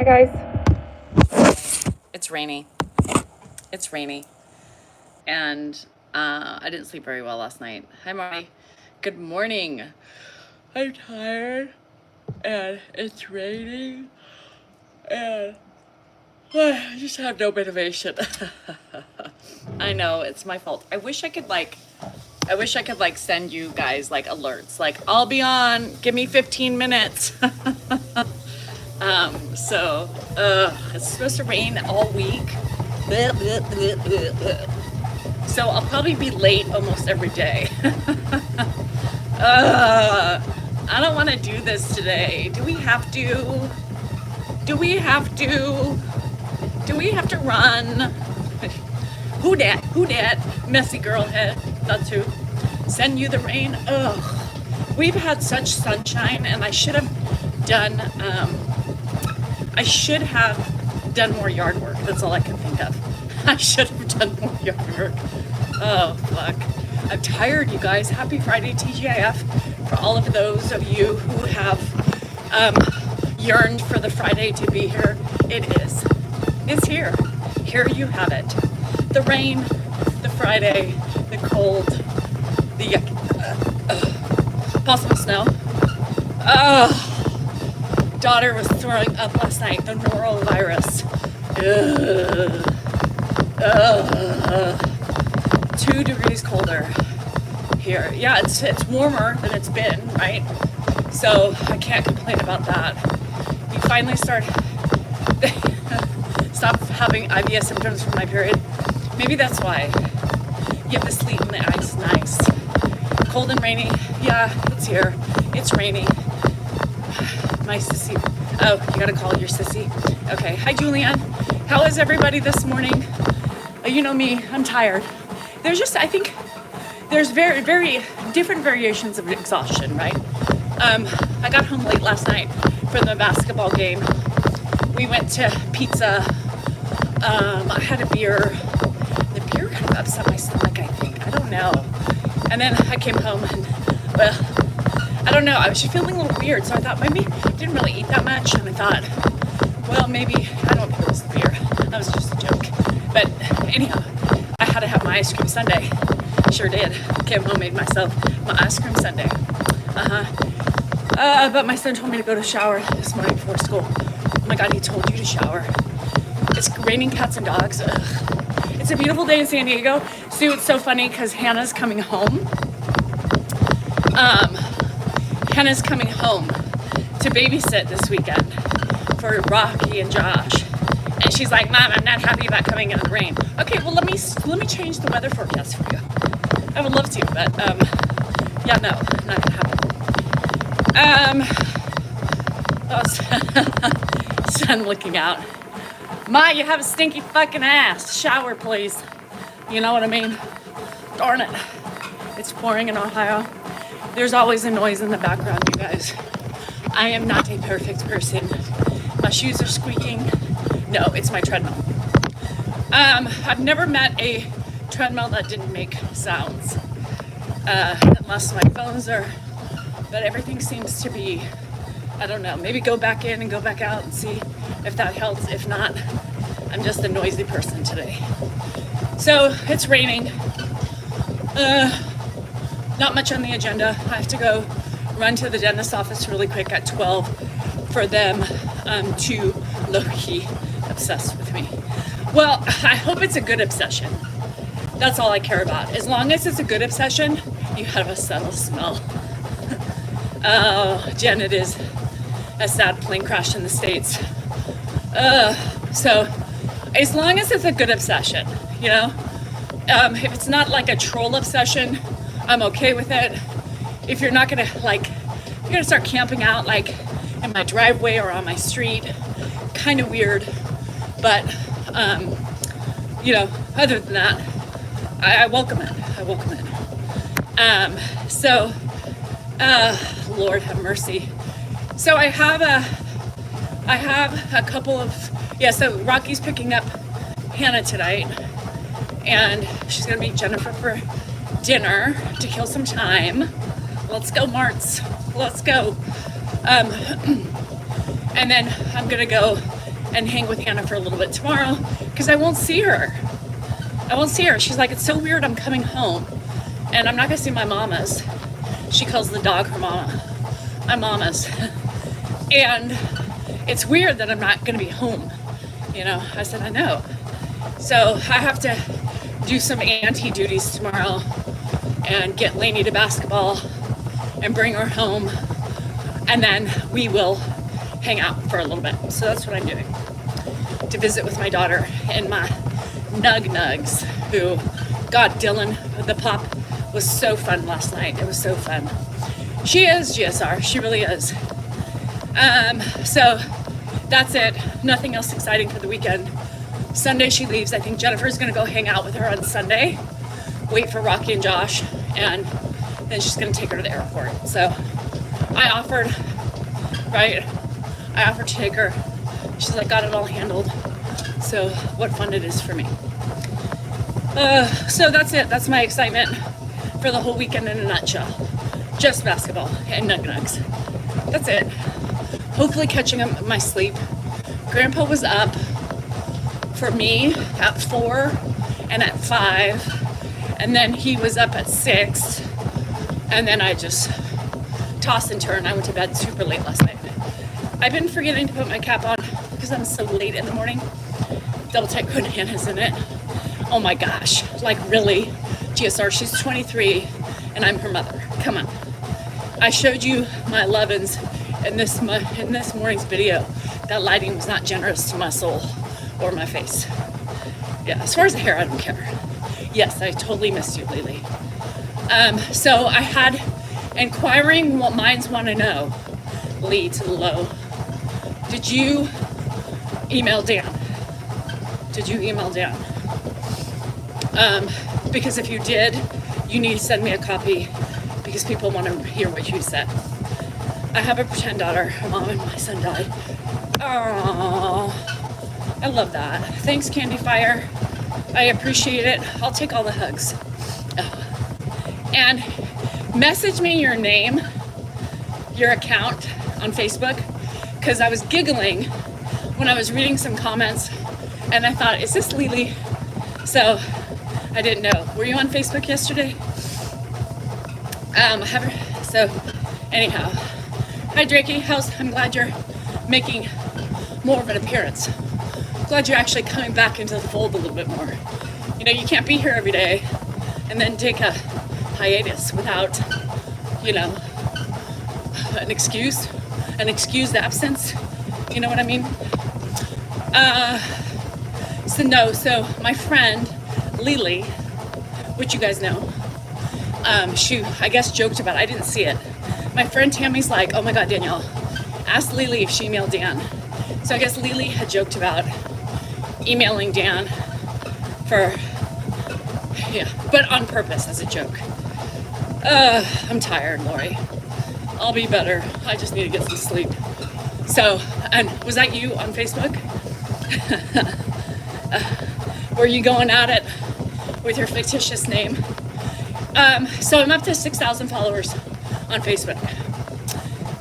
Hi guys. It's rainy. It's rainy. And I didn't sleep very well last night. Hi, Marty. Good morning. I'm tired. And it's raining. And I just have no motivation. I know, it's my fault. I wish I could send you guys like alerts. Like, I'll be on, give me 15 minutes. It's supposed to rain all week. So I'll probably be late almost every day. I don't want to do this today. Do we have to? Do we have to? Do we have to run? Who dat? Who dat? Messy girl head. That's who. Send you the rain. Ugh. We've had such sunshine, and I should have done more yard work. That's all I can think of. I should have done more yard work. Oh, fuck. I'm tired, you guys. Happy Friday, TGIF. For all of those of you who have yearned for the Friday to be here, it is. It's here. Here you have it. The rain, the Friday, the cold, the possible snow. Daughter was throwing up last night. The norovirus. 2 degrees colder here. Yeah, it's warmer than it's been, right? So I can't complain about that. You finally stop having IBS symptoms from my period. Maybe that's why. You have the sleet and the ice, nice. Cold and rainy. Yeah, it's here. It's raining. My sissy. Oh, you gotta call your sissy. Okay. Hi, Julianne. How is everybody this morning? You know me. I'm tired. I think there's very, very different variations of exhaustion, right? I got home late last night from the basketball game. We went to pizza. I had a beer. The beer kind of upset my stomach, I think. I don't know. And then I came home and, well, I don't know. I was just feeling a little weird, so I thought maybe I didn't really eat that much. And I thought, well, maybe I don't think it was the beer. That was just a joke. But anyhow, I had to have my ice cream sundae. Sure did. Came home, made myself my ice cream sundae. But my son told me to go to shower this morning before school. Oh my God, he told you to shower. It's raining cats and dogs. Ugh. It's a beautiful day in San Diego. Sue, it's so funny because Hannah's coming home. Hannah's coming home to babysit this weekend for Rocky and Josh. And she's like, Mom, I'm not happy about coming in the rain. Okay, well, let me change the weather forecast for you. I would love to, but yeah, no, not gonna happen. Son looking out. Ma, you have a stinky fucking ass. Shower, please. You know what I mean? Darn it. It's pouring in Ohio. There's always a noise in the background, you guys. I am not a perfect person. My shoes are squeaking. No, it's my treadmill. I've never met a treadmill that didn't make sounds. Unless my phones are, but everything seems to be, I don't know, maybe go back in and go back out and see if that helps. If not, I'm just a noisy person today. So it's raining. Not much on the agenda. I have to go run to the dentist's office really quick at 12 for them to low-key obsess with me. Well, I hope it's a good obsession. That's all I care about. As long as it's a good obsession, you have a subtle smell. Oh, Jen, it is a sad plane crash in the States. So as long as it's a good obsession, you know, if it's not like a troll obsession, I'm okay with it. If you're not gonna you're gonna start camping out like in my driveway or on my street, kind of weird. But, you know, other than that, I welcome it. I welcome it. Lord have mercy. So I have a couple of, so Rocky's picking up Hannah tonight, and she's gonna meet Jennifer for dinner to kill some time. Let's go, Marts. Let's go. And then I'm gonna go and hang with Anna for a little bit tomorrow because I won't see her. I won't see her. She's like, it's so weird I'm coming home and I'm not gonna see my mamas. She calls the dog her mama. I'm mamas. And it's weird that I'm not gonna be home. You know, I said, I know. So I have to do some auntie duties tomorrow and get Lainey to basketball and bring her home. And then we will hang out for a little bit. So that's what I'm doing. To visit with my daughter and my nugs, who, God, Dylan, the pup, was so fun last night. It was so fun. She is GSR. She really is. So that's it. Nothing else exciting for the weekend. Sunday she leaves. I think Jennifer's gonna go hang out with her on Sunday, wait for Rocky and Josh, and then she's gonna take her to the airport. So I offered to take her. She's like, got it all handled. So what fun it is for me. So that's it. That's my excitement for the whole weekend in a nutshell. Just basketball and nugs. That's it. Hopefully catching up my sleep. Grandpa was up for me at 4 and at 5. And then he was up at 6. And then I just tossed and turned. I went to bed super late last night. I've been forgetting to put my cap on because I'm so late in the morning. Double tight bananas in it. Oh my gosh, like really? GSR, she's 23 and I'm her mother. Come on. I showed you my 11s in this morning's video. That lighting was not generous to my soul or my face. Yeah, as far as the hair, I don't care. Yes, I totally missed you, Lily. So I had inquiring minds want to know. Lee to the low. Did you email Dan? Did you email Dan? Because if you did, you need to send me a copy because people want to hear what you said. I have a pretend daughter. Her mom and my son died. Oh, I love that. Thanks, Candy Fire. I appreciate it. I'll take all the hugs. Oh. And message me your name, your account on Facebook, because I was giggling when I was reading some comments and I thought, is this Lily? So I didn't know. Were you on Facebook yesterday? So anyhow, hi Drakey, I'm glad you're making more of an appearance. Glad you're actually coming back into the fold a little bit more. You know, you can't be here every day and then take a hiatus without, you know, an excused absence. You know what I mean? So my friend Lily, which you guys know, she, I guess, joked about it. I didn't see it. My friend Tammy's like, oh my God, Danielle, ask Lily if she emailed Dan. So I guess Lily had joked about emailing Dan for, yeah, but on purpose as a joke. I'm tired, Lori. I'll be better. I just need to get some sleep. So, and was that you on Facebook? Were you going at it with your fictitious name? So I'm up to 6,000 followers on Facebook.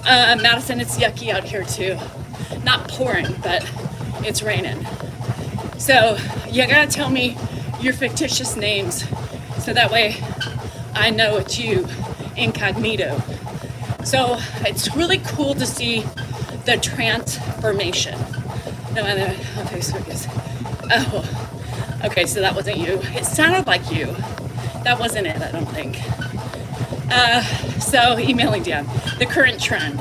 Madison, it's yucky out here too. Not pouring, but it's raining. So you gotta tell me your fictitious names so that way I know it's you, incognito. So it's really cool to see the transformation. No, on Facebook is, oh, okay, so that wasn't you. It sounded like you. That wasn't it, I don't think. So emailing Dan, the current trend.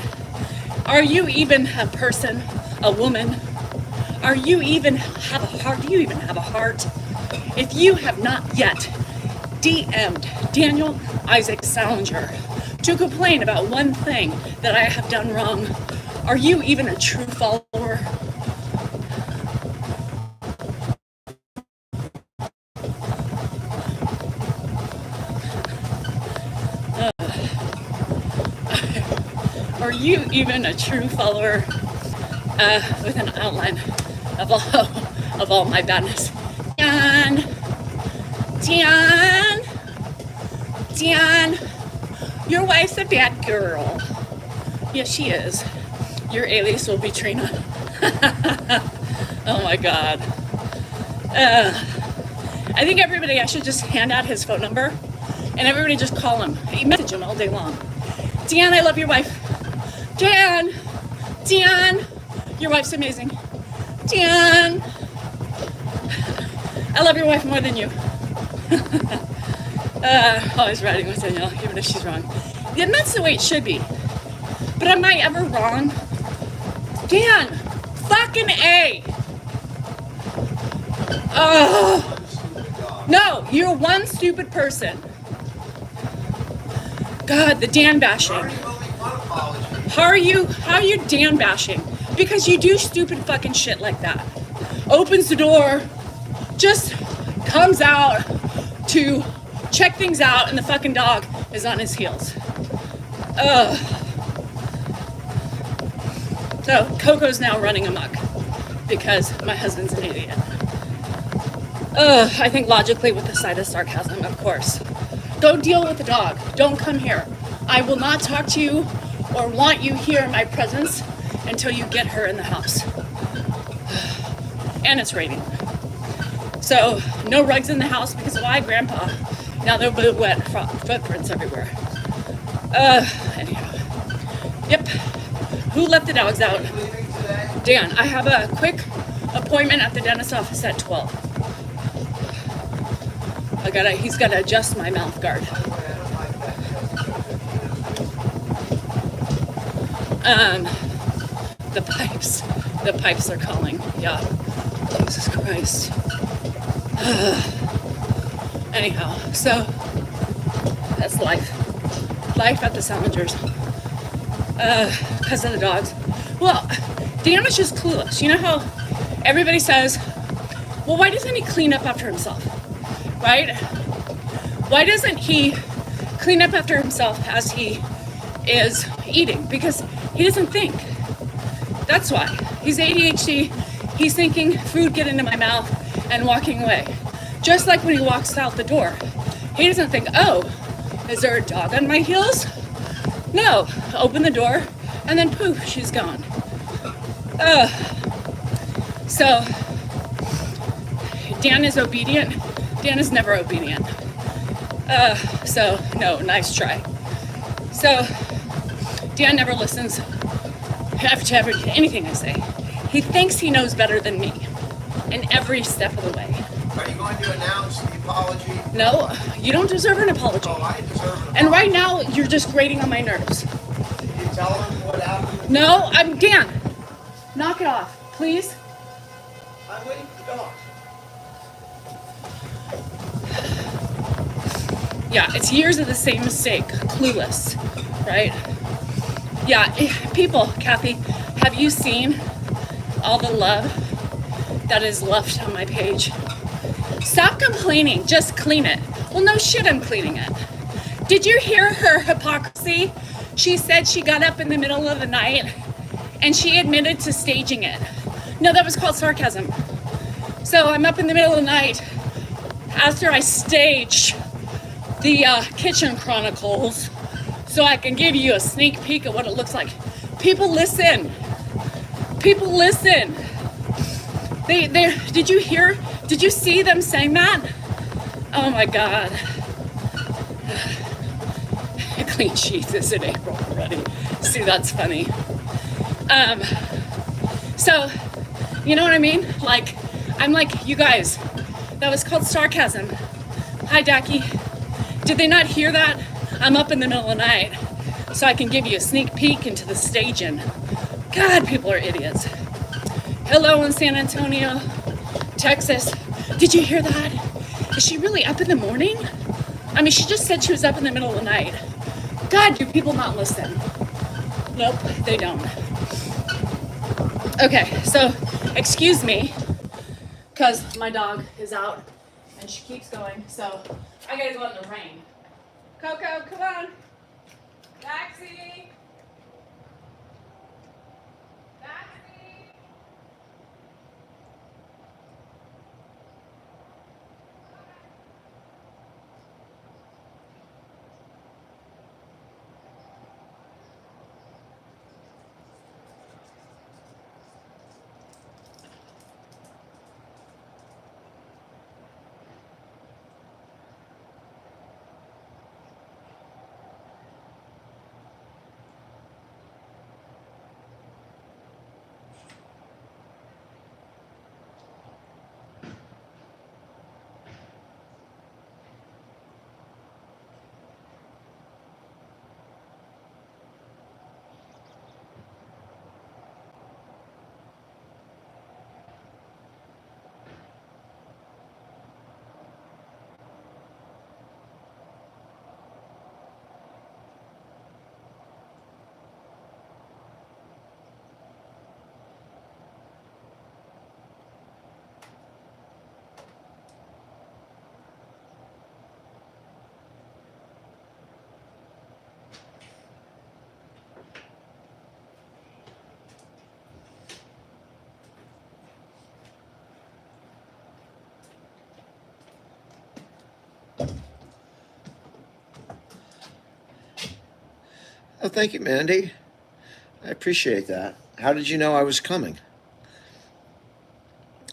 Are you even a person, a woman? Are you even have a heart? Do you even have a heart? If you have not yet DM'd Daniel Isaac Salinger to complain about one thing that I have done wrong, are you even a true follower? Are you even a true follower with an outline of all my badness? Dion, your wife's a bad girl. Yes, she is. Your alias will be Trina. Oh my God. I think everybody, I should just hand out his phone number and everybody just call him. You message him all day long. Deanne, I love your wife. Deanne, your wife's amazing. Deanne, I love your wife more than you. Always riding with Danielle, even if she's wrong. And that's the way it should be. But am I ever wrong? Dan, fucking A. No, you're one stupid person. God, the Dan bashing. How are you Dan bashing? Because you do stupid fucking shit like that. Opens the door, just comes out to check things out, and the fucking dog is on his heels. So Coco's now running amok because my husband's an idiot. I think logically with the side of sarcasm, of course. Don't deal with the dog. Don't come here. I will not talk to you or want you here in my presence until you get her in the house. And it's raining. So no rugs in the house because why, Grandpa? Now there'll be wet footprints everywhere. Anyhow. Yep. Who let the dogs out? Dan, I have a quick appointment at the dentist's office at 12. He's gotta adjust my mouth guard. The pipes are calling. Yeah. Jesus Christ. Anyhow, so that's life. Life at the Salingers. Because of the dogs. Well, Dan is just clueless. You know how everybody says, well, why doesn't he clean up after himself? Right? Why doesn't he clean up after himself as he is eating? Because he doesn't think. That's why. He's ADHD. He's thinking food get into my mouth and walking away. Just like when he walks out the door. He doesn't think, oh, is there a dog on my heels? No. Open the door and then poof, she's gone. So Dan is obedient. Dan is never obedient. So no, nice try. So Dan never listens to anything I say. He thinks he knows better than me in every step of the way. Are you going to announce the apology? No, you don't deserve an apology. Oh, I deserve an apology. And right now, you're just grating on my nerves. Did you tell him what happened? No, I'm Dan. Knock it off, please. I'm waiting for the dog. Yeah, it's years of the same mistake. Clueless, right? Yeah, people, Kathy, have you seen all the love that is left on my page? Stop complaining, just clean it. Well, no shit, I'm cleaning it. Did you hear her hypocrisy? She said she got up in the middle of the night and she admitted to staging it. No, that was called sarcasm. So I'm up in the middle of the night after I staged the Kitchen Chronicles so I can give you a sneak peek of what it looks like. People listen. People listen. Did you see them saying that? Oh my God. Clean sheets is in April already. See, that's funny. So, you know what I mean? Like, I'm like, you guys, that was called sarcasm. Hi, Dacky. Did they not hear that? I'm up in the middle of the night so I can give you a sneak peek into the staging. God, people are idiots. Hello in San Antonio, Texas. Did you hear that? Is she really up in the morning? I mean, she just said she was up in the middle of the night. God, do people not listen? Nope, they don't. Okay, so excuse me, because my dog is out and she keeps going, so I gotta go in the rain. Coco, come on. Taxi. Taxi. Oh, thank you, Mandy. I appreciate that. How did you know I was coming?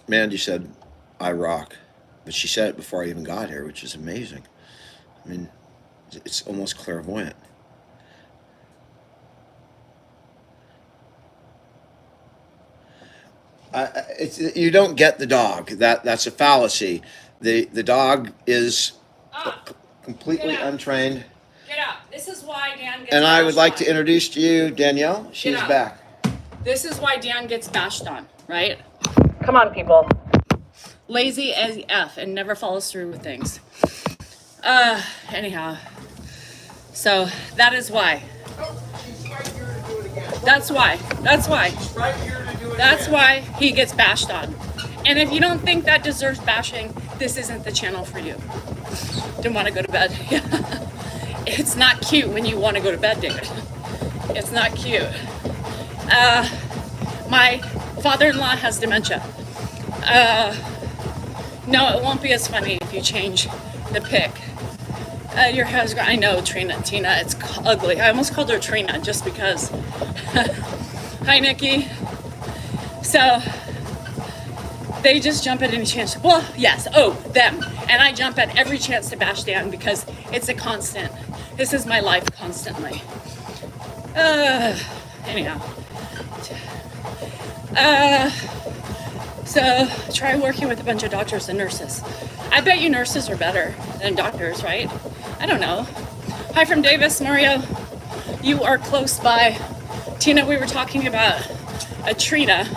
Mandy said, I rock. But she said it before I even got here, which is amazing. I mean, it's almost clairvoyant. You don't get the dog. That's a fallacy. The dog is completely Get out. untrained. Get out. This is why Dan gets And I would bashed like on. to introduce to you Danielle. She's out. back. This is why Dan gets bashed on, right? Come on, people. Lazy as F and never follows through with things. Anyhow. So that is why. Oh, she's right here to do it again. That's why. That's why. She's right here to do it That's again. why he gets bashed on. And if you don't think that deserves bashing, this isn't the channel for you. Didn't want to go to bed. It's not cute when you want to go to bed, David. It's not cute. My father-in-law has dementia. No, it won't be as funny if you change the pic. Your hair's, I know, Tina, it's ugly. I almost called her Trina just because. Hi, Nikki. So, they just jump at any chance. Well, yes, them. And I jump at every chance to bash Dan because it's a constant. This is my life constantly. Anyhow. So try working with a bunch of doctors and nurses. I bet you nurses are better than doctors, right? I don't know. Hi from Davis, Mario. You are close by. Tina, we were talking about a Trina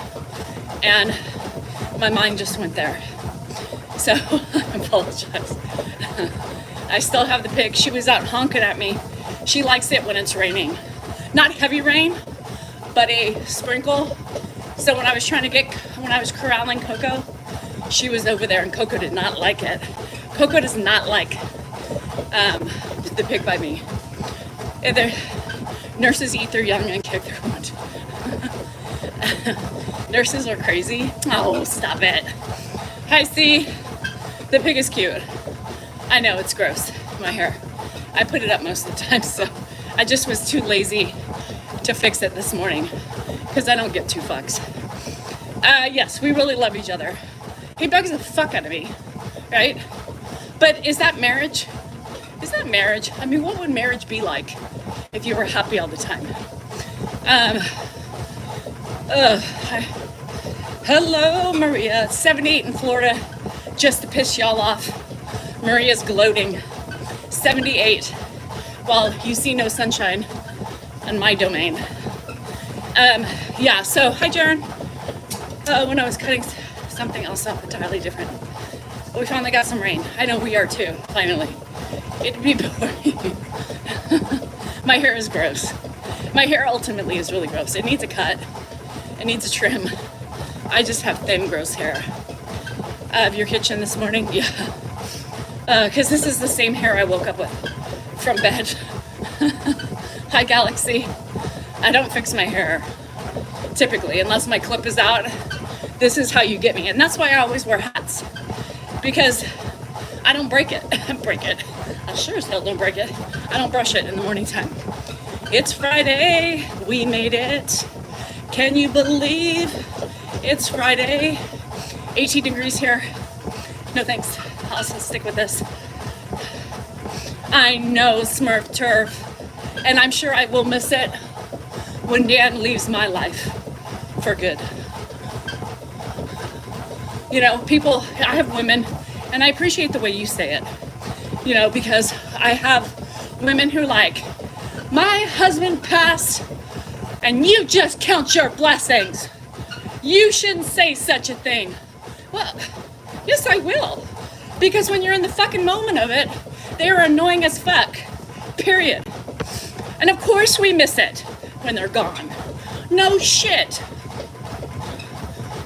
and my mind just went there. So I apologize. I still have the pic. She was out honking at me. She likes it when it's raining. Not heavy rain, but a sprinkle. So when I was corralling Coco, she was over there and Coco did not like it. Coco does not like the pig by me. The nurses eat their young and kick their wound. Nurses are crazy. Oh, stop it. Hi, C. The pig is cute. I know, it's gross, my hair. I put it up most of the time, so I just was too lazy to fix it this morning because I don't get two fucks. Yes, we really love each other. He bugs the fuck out of me, right? But is that marriage? Is that marriage? I mean, what would marriage be like if you were happy all the time? Hello, Maria. It's 78 in Florida, just to piss y'all off. Maria's gloating. 78, while you see no sunshine on my domain. Yeah, so hi, Jaren. When I was cutting something else up entirely different. We finally got some rain. I know we are too, finally. It'd be boring. My hair is gross. My hair ultimately is really gross. It needs a cut. It needs a trim. I just have thin, gross hair. Of your kitchen this morning? Yeah. Because this is the same hair I woke up with from bed. Hi, Galaxy. I don't fix my hair, typically, unless my clip is out. This is how you get me. And that's why I always wear hats. Because I don't break it. I sure as hell don't break it. I don't brush it in the morning time. It's Friday. We made it. Can you believe it's Friday? 18 degrees here. No thanks. I'll also stick with this. I know, Smurf Turf. And I'm sure I will miss it when Dan leaves my life for good. You know, people, I have women, and I appreciate the way you say it, you know, because I have women who like, my husband passed, and you just count your blessings. You shouldn't say such a thing. Well, yes, I will. Because when you're in the fucking moment of it, they are annoying as fuck. Period. And of course we miss it when they're gone. No shit.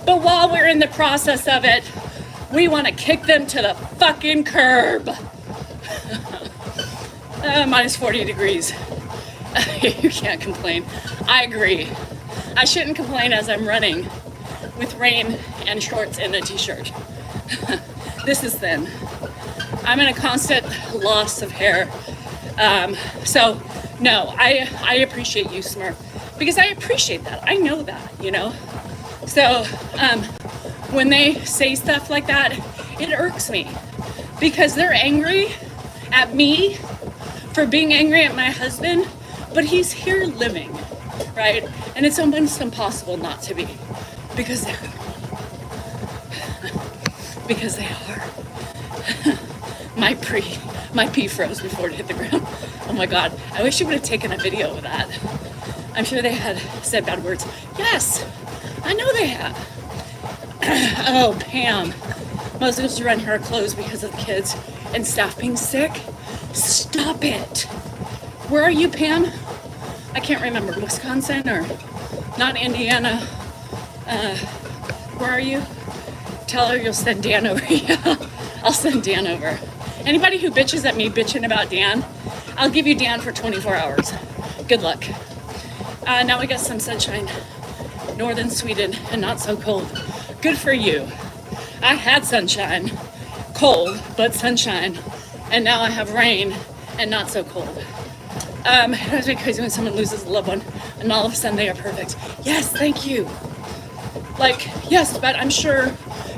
But while we're in the process of it, we want to kick them to the fucking curb. Minus 40 degrees. You can't complain. I agree. I shouldn't complain as I'm running with rain and shorts and a t-shirt. This is thin. I'm in a constant loss of hair. So No, I appreciate you, Smurf, because I appreciate that. I know that, you know. So when they say stuff like that, it irks me because they're angry at me for being angry at my husband, but he's here living, right? And it's almost impossible not to be because they're because they are. My pee froze before it hit the ground. Oh my God, I wish you would have taken a video of that. I'm sure they had said bad words. Yes, I know they have. Oh, Pam. Most girls run her clothes because of the kids and staff being sick. Stop it. Where are you, Pam? I can't remember, Wisconsin or not Indiana. Where are you? Tell her you'll send Dan over. Yeah, I'll send Dan over. Anybody who bitches at me bitching about Dan, I'll give you Dan for 24 hours. Good luck. Now we got some sunshine. Northern Sweden and not so cold. Good for you. I had sunshine, cold, but sunshine. And now I have rain and not so cold. It drives me crazy when someone loses a loved one and all of a sudden they are perfect. Yes, thank you. Like, yes, but I'm sure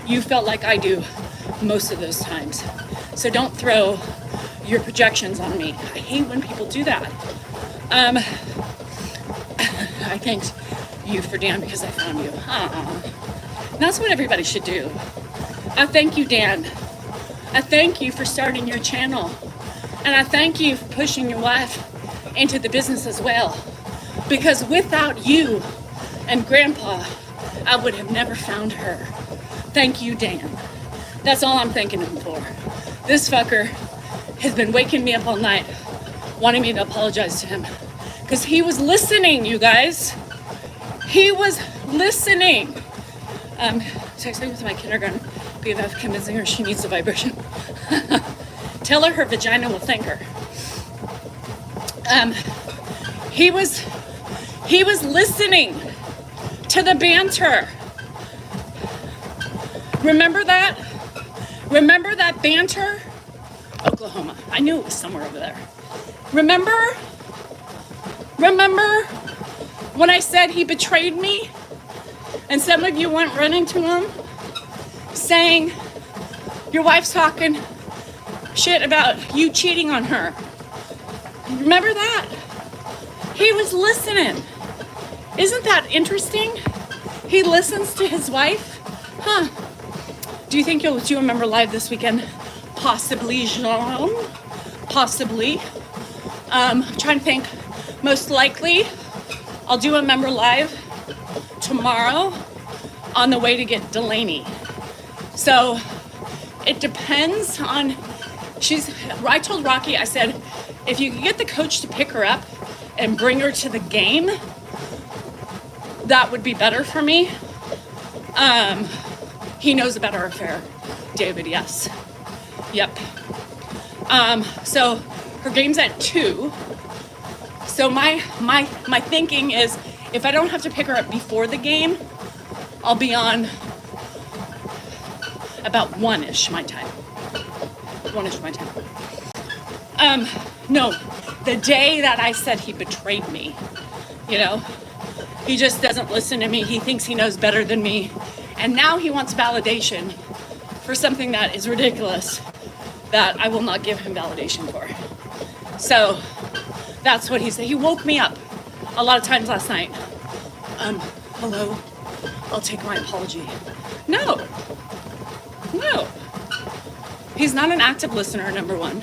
you felt like I do most of those times. So don't throw your projections on me. I hate when people do that. I thanked you for Dan because I found you. That's what everybody should do. I thank you, Dan. I thank you for starting your channel. And I thank you for pushing your wife into the business as well. Because without you and Grandpa, I would have never found her. Thank you, Dan. That's all I'm thanking him for. This fucker has been waking me up all night, wanting me to apologize to him. Because he was listening, you guys. He was listening. Texting with my kindergarten BFF, convincing her she needs a vibration. Tell her vagina will thank her. He was listening to the banter. Remember that? Remember that banter? Oklahoma. I knew it was somewhere over there. Remember? Remember when I said he betrayed me? And some of you went running to him saying, your wife's talking shit about you cheating on her. Remember that? He was listening. Isn't that interesting? He listens to his wife? Huh. Do you think you'll do a member live this weekend? Possibly, Jean. Possibly. I'm trying to think. Most likely, I'll do a member live tomorrow on the way to get Delaney. So it depends on, I told Rocky, I said, if you could get the coach to pick her up and bring her to the game, that would be better for me. He knows about our affair, David, yes. Yep. So her game's at 2. So my thinking is, if I don't have to pick her up before the game, I'll be on about 1-ish my time. 1-ish my time. No, the day that I said he betrayed me, you know, he just doesn't listen to me. He thinks he knows better than me. And now he wants validation for something that is ridiculous that I will not give him validation for. So that's what he said. He woke me up a lot of times last night. Hello, I'll take my apology. No. He's not an active listener, number 1.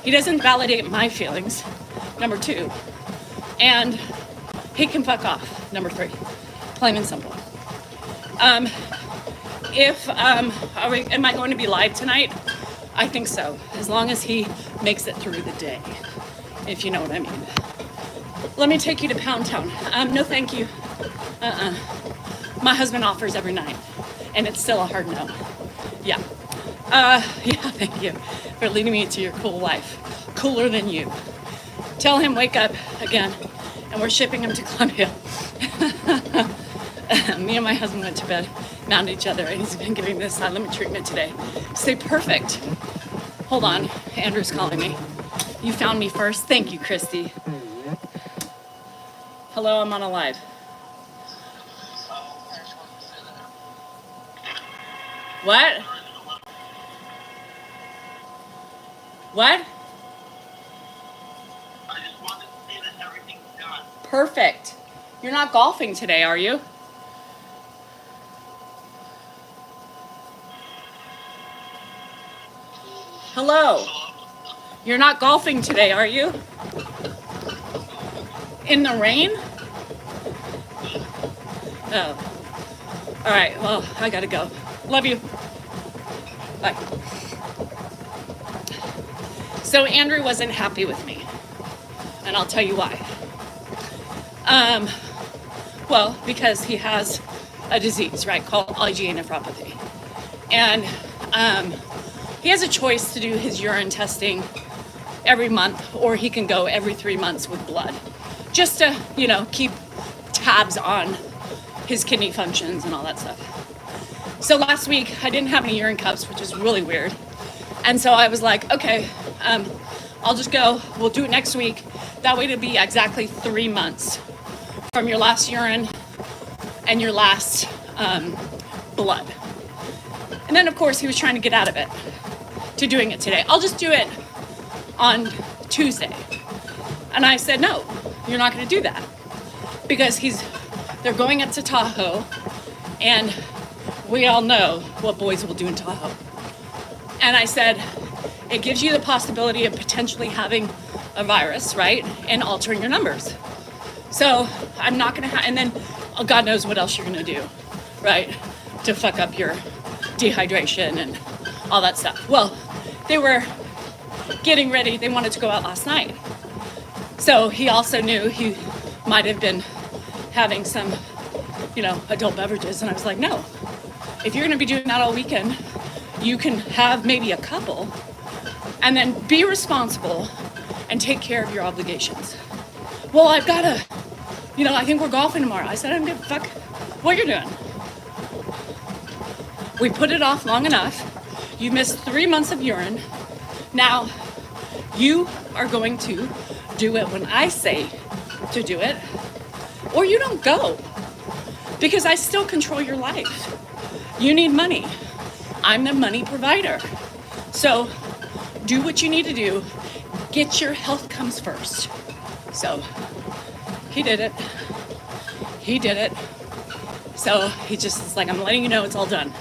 He doesn't validate my feelings, number 2. And he can fuck off, number 3. Plain and simple. Am I going to be live tonight? I think so, as long as he makes it through the day, if you know what I mean. Let me take you to Pound Town. No, thank you. My husband offers every night, and it's still a hard no. Yeah. Yeah, thank you for leading me to your cool life. Cooler than you. Tell him wake up again, and we're shipping him to Columbia. Me and my husband went to bed, mounted each other, and he's been giving me the silent treatment today. Stay perfect. Hold on, Andrew's calling me. You found me first. Thank you, Christy. Hello, I'm on a live. What? What? I just wanted to say that everything's done. Perfect. You're not golfing today, are you? Hello. You're not golfing today, are you? In the rain? Oh. All right, well, I gotta go. Love you. Bye. So Andrew wasn't happy with me, and I'll tell you why. Well, because he has a disease, right, called IgA nephropathy. And he has a choice to do his urine testing every month, or he can go every 3 months with blood, just to, you know, keep tabs on his kidney functions and all that stuff. So last week, I didn't have any urine cups, which is really weird. And so I was like, okay, I'll just go. We'll do it next week. That way it'll be exactly 3 months from your last urine and your last blood. And then, of course, he was trying to get out of it to doing it today. I'll just do it on Tuesday. And I said, no, you're not going to do that. Because they're going up to Tahoe, and we all know what boys will do in Tahoe. And I said, it gives you the possibility of potentially having a virus, right? And altering your numbers. So I'm not gonna and then God knows what else you're gonna do, right? To fuck up your dehydration and all that stuff. Well, they were getting ready, they wanted to go out last night. So he also knew he might have been having some, you know, adult beverages. And I was like, no, if you're gonna be doing that all weekend, you can have maybe a couple and then be responsible and take care of your obligations. Well, I've gotta, you know, I think we're golfing tomorrow. I said, I don't give a fuck what you're doing. We put it off long enough. You missed 3 months of urine. Now, you are going to do it when I say to do it, or you don't go. Because I still control your life. You need money. I'm the money provider. So do what you need to do. Get your health comes first. So he did it. He did it. So he just is like, I'm letting you know it's all done.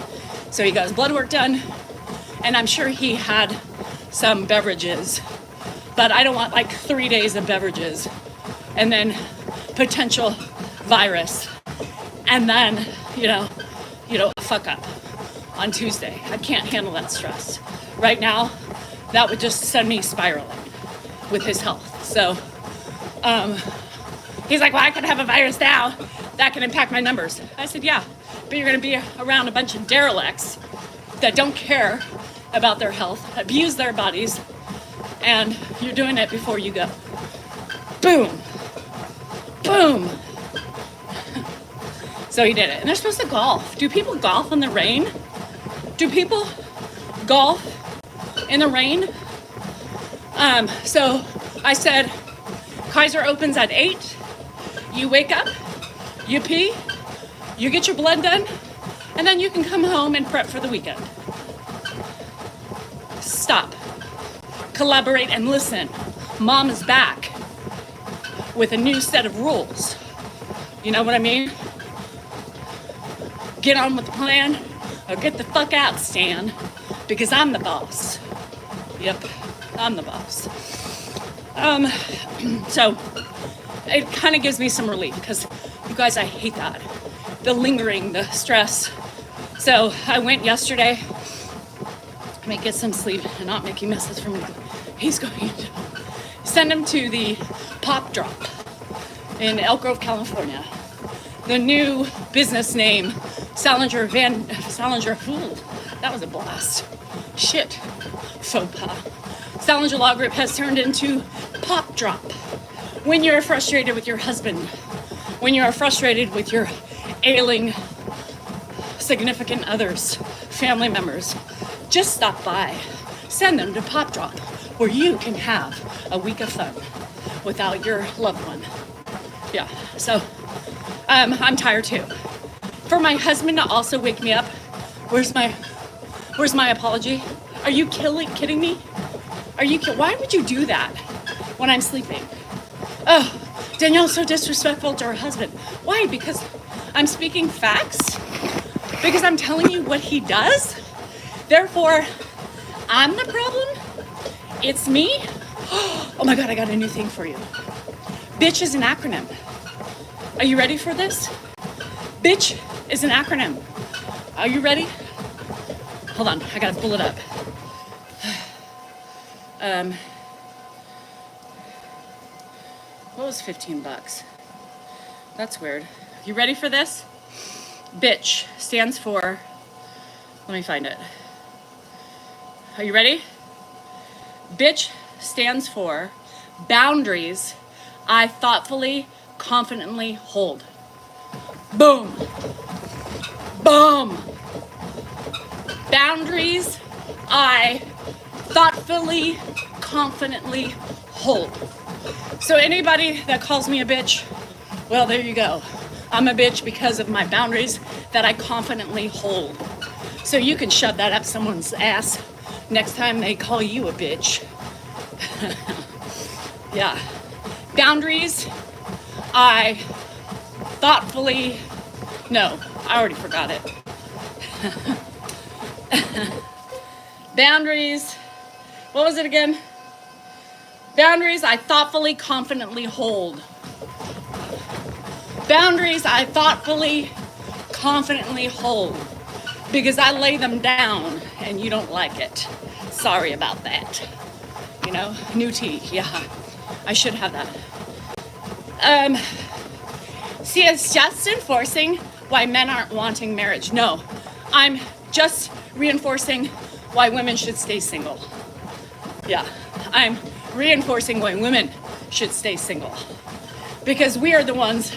So he got his blood work done, and I'm sure he had some beverages, but I don't want like 3 days of beverages and then potential virus and then, you know, a fuck up on Tuesday. I can't handle that stress. Right now, that would just send me spiraling with his health. So he's like, well, I could have a virus now. That can impact my numbers. I said, yeah, but you're gonna be around a bunch of derelicts that don't care about their health, abuse their bodies, and you're doing it before you go. Boom. Boom. So he did it. And they're supposed to golf. Do people golf in the rain? Do people golf in the rain? So I said, Kaiser opens at 8. You wake up, you pee, you get your blood done, and then you can come home and prep for the weekend. Stop. Collaborate and listen. Mom is back with a new set of rules. You know what I mean? Get on with the plan or get the fuck out, Stan, because I'm the boss. Yep, I'm the boss. So it kind of gives me some relief because you guys, I hate that. The lingering, the stress. So I went yesterday. Let me get some sleep and not making messes for me. He's going to send him to the Pop Drop in Elk Grove, California. The new business name, Salinger, ooh, that was a blast. Shit, faux pas. Salinger Law Group has turned into Pop Drop. When you're frustrated with your husband, when you're frustrated with your ailing significant others, family members, just stop by. Send them to Pop Drop, where you can have a week of fun without your loved one. Yeah, so I'm tired too. For my husband to also wake me up, where's my apology? Are you kidding me? Why would you do that when I'm sleeping? Oh, Danielle's so disrespectful to her husband. Why? Because I'm speaking facts? Because I'm telling you what he does? Therefore, I'm the problem? It's me? Oh my God, I got a new thing for you. Bitch is an acronym. Are you ready for this? Bitch is an acronym. Are you ready? Hold on, I gotta pull it up. What was 15 bucks? That's weird. You ready for this? Bitch stands for, let me find it. Are you ready? Bitch stands for boundaries I thoughtfully, confidently hold. Boom. Boom. Boundaries I thoughtfully, confidently hold. So anybody that calls me a bitch, well, there you go. I'm a bitch because of my boundaries that I confidently hold. So you can shove that up someone's ass next time they call you a bitch. Yeah. Boundaries, I thoughtfully, no, I already forgot it. Boundaries, what was it again? Boundaries I thoughtfully, confidently hold. Boundaries I thoughtfully, confidently hold. Because I lay them down and you don't like it. Sorry about that. You know, new tea, yeah. I should have that. See, it's just enforcing why men aren't wanting marriage. No, I'm just reinforcing why women should stay single. Yeah, I'm reinforcing why women should stay single. Because we are the ones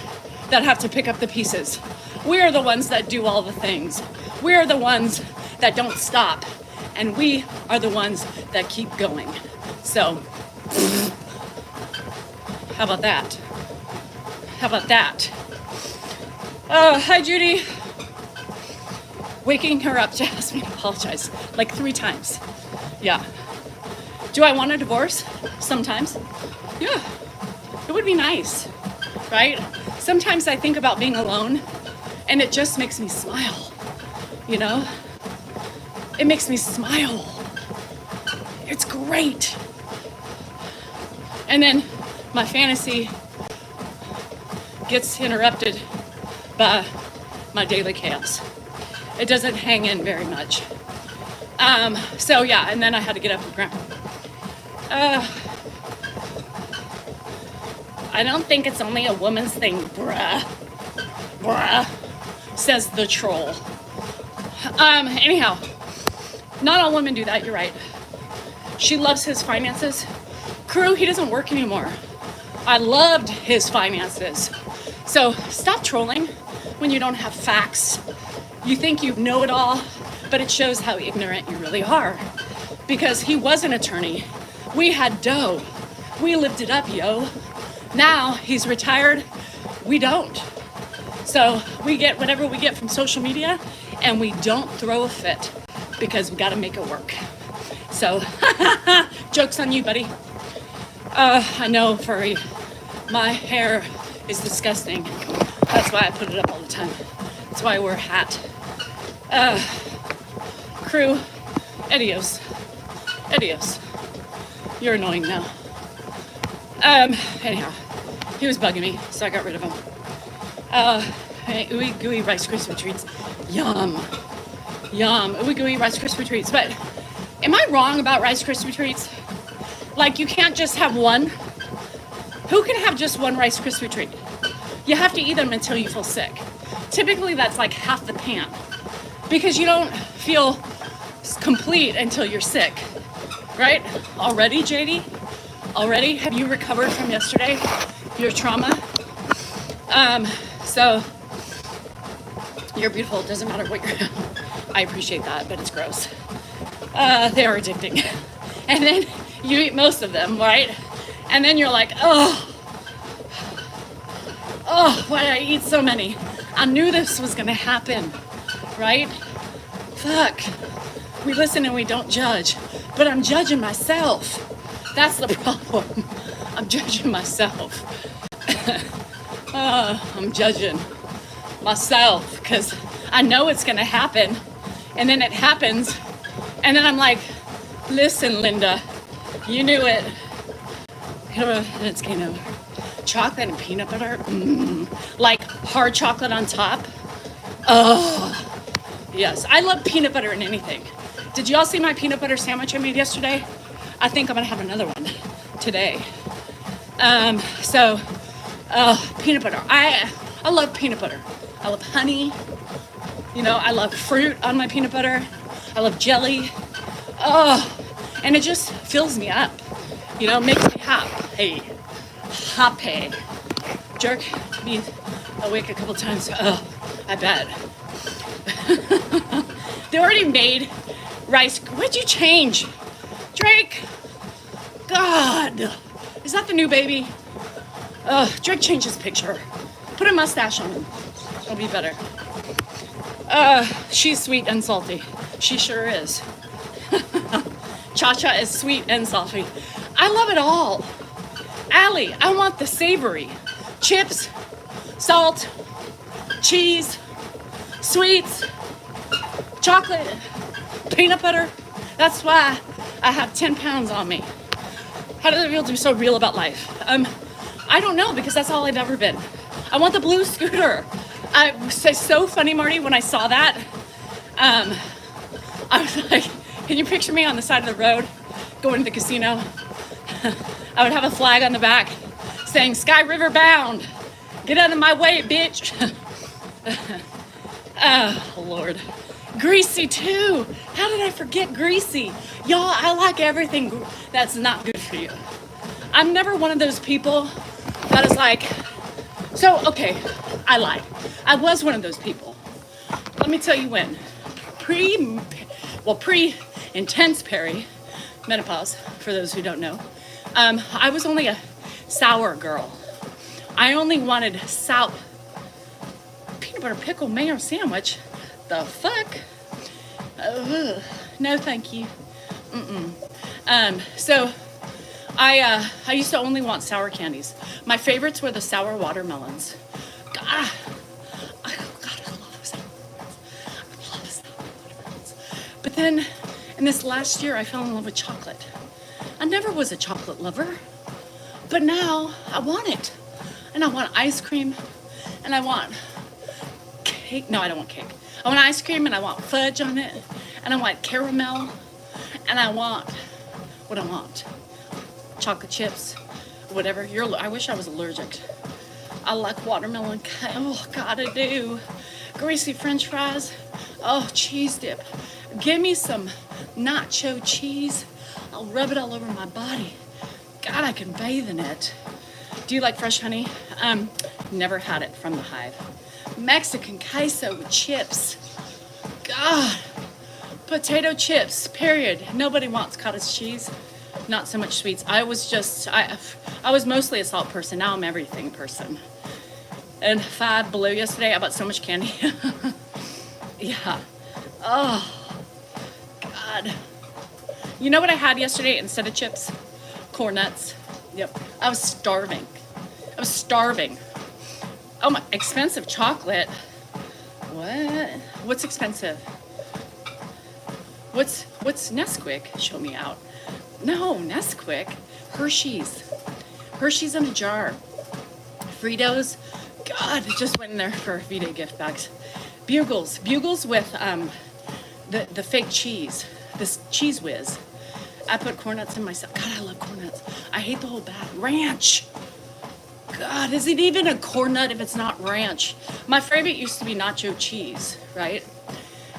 that have to pick up the pieces. We are the ones that do all the things. We are the ones that don't stop. And we are the ones that keep going. So, how about that? How about that? Oh, hi, Judy. Waking her up to ask me to apologize like 3 times. Yeah. Do I want a divorce? Sometimes. Yeah. It would be nice, right? Sometimes I think about being alone and it just makes me smile, you know? It makes me smile. It's great. And then my fantasy gets interrupted by my daily chaos. It doesn't hang in very much. So yeah, and then I had to get up and ground. I don't think it's only a woman's thing, bruh. Bruh, says the troll. Anyhow, not all women do that, you're right. She loves his finances. Crew, he doesn't work anymore. I loved his finances. So stop trolling when you don't have facts. You think you know it all, but it shows how ignorant you really are. Because he was an attorney. We had dough. We lived it up, yo. Now he's retired. We don't. So we get whatever we get from social media and we don't throw a fit because we gotta make it work. So, joke's on you, buddy. I know, furry. My hair is disgusting. That's why I put it up all the time. That's why I wear a hat. Crew, adios. Adios. You're annoying now. Anyhow, he was bugging me, so I got rid of him. Ooey gooey Rice Krispie treats. Yum. Yum. Ooey gooey Rice Krispie treats. But am I wrong about Rice Krispie treats? Like, you can't just have one? Who can have just one Rice Krispie treat? You have to eat them until you feel sick. Typically, that's like half the pan. Because you don't feel complete until you're sick. Right? Already, JD? Already? Have you recovered from yesterday? Your trauma? So, you're beautiful. It doesn't matter what you're... I appreciate that, but it's gross. They are addicting. And then you eat most of them, right? And then you're like, oh, Oh, why did I eat so many? I knew this was gonna happen, right? Fuck. We listen and we don't judge, but I'm judging myself. That's the problem. I'm judging myself. I'm judging myself because I know it's gonna happen, and then it happens, and then I'm like, listen, Linda, you knew it. And it's kind of chocolate and peanut butter, like hard chocolate on top. Oh, yes, I love peanut butter in anything. Did y'all see my peanut butter sandwich I made yesterday? I think I'm gonna have another one today. Peanut butter. I love peanut butter. I love honey. You know, I love fruit on my peanut butter. I love jelly. Oh, and it just fills me up. You know, makes me happy. Happy. Jerk me awake a couple times. Oh, I bet. They already made rice. What'd you change? Drake. God. Is that the new baby? Drake changed his picture. Put a mustache on him. It'll be better. She's sweet and salty. She sure is. Cha-Cha is sweet and salty. I love it all. Allie, I want the savory. Chips, salt, cheese, sweets, chocolate, peanut butter. That's why I have 10 pounds on me. How does it feel to be so real about life? I don't know, because that's all I've ever been. I want the blue scooter. It was so funny, Marty, when I saw that. I was like, can you picture me on the side of the road going to the casino? I would have a flag on the back saying, Sky River bound. Get out of my way, bitch. Oh, Lord. Greasy, too. How did I forget greasy? Y'all, I like everything that's not good for you. I'm never one of those people that is like, so, okay, I lied. I was one of those people. Let me tell you when. Pre-intense menopause, for those who don't know, I was only a sour girl. I only wanted peanut butter pickle mayo sandwich. The fuck? No, thank you. So I used to only want sour candies. My favorites were the sour watermelons. God, I love sour watermelons. I love sour watermelons. But then, in this last year, I fell in love with chocolate. I never was a chocolate lover, but now I want it. And I want ice cream, and I want cake. No, I don't want cake. I want ice cream, and I want fudge on it, and I want caramel, and I want what I want. Chocolate chips, whatever. I wish I was allergic. I like watermelon cake. Oh, God, I do. Greasy French fries. Oh, cheese dip. Give me some nacho cheese. I'll rub it all over my body. God, I can bathe in it. Do you like fresh honey? Never had it from the hive. Mexican queso with chips. God. Potato chips, period. Nobody wants cottage cheese. Not so much sweets. I was mostly a salt person. Now I'm everything person. And 5 below yesterday, I bought so much candy. Yeah. Oh, God. You know what I had yesterday instead of chips? Corn nuts. Yep. I was starving. Oh my, expensive chocolate. What? What's expensive? What's Nesquik? Show me out. No, Nesquik. Hershey's in a jar. Fritos. God, it just went in there for V-Day gift bags. Bugles with the fake cheese. This Cheese Whiz. I put corn nuts in myself. God, I love corn nuts. I hate the whole bag. Ranch. God, is it even a corn nut if it's not ranch? My favorite used to be nacho cheese, right?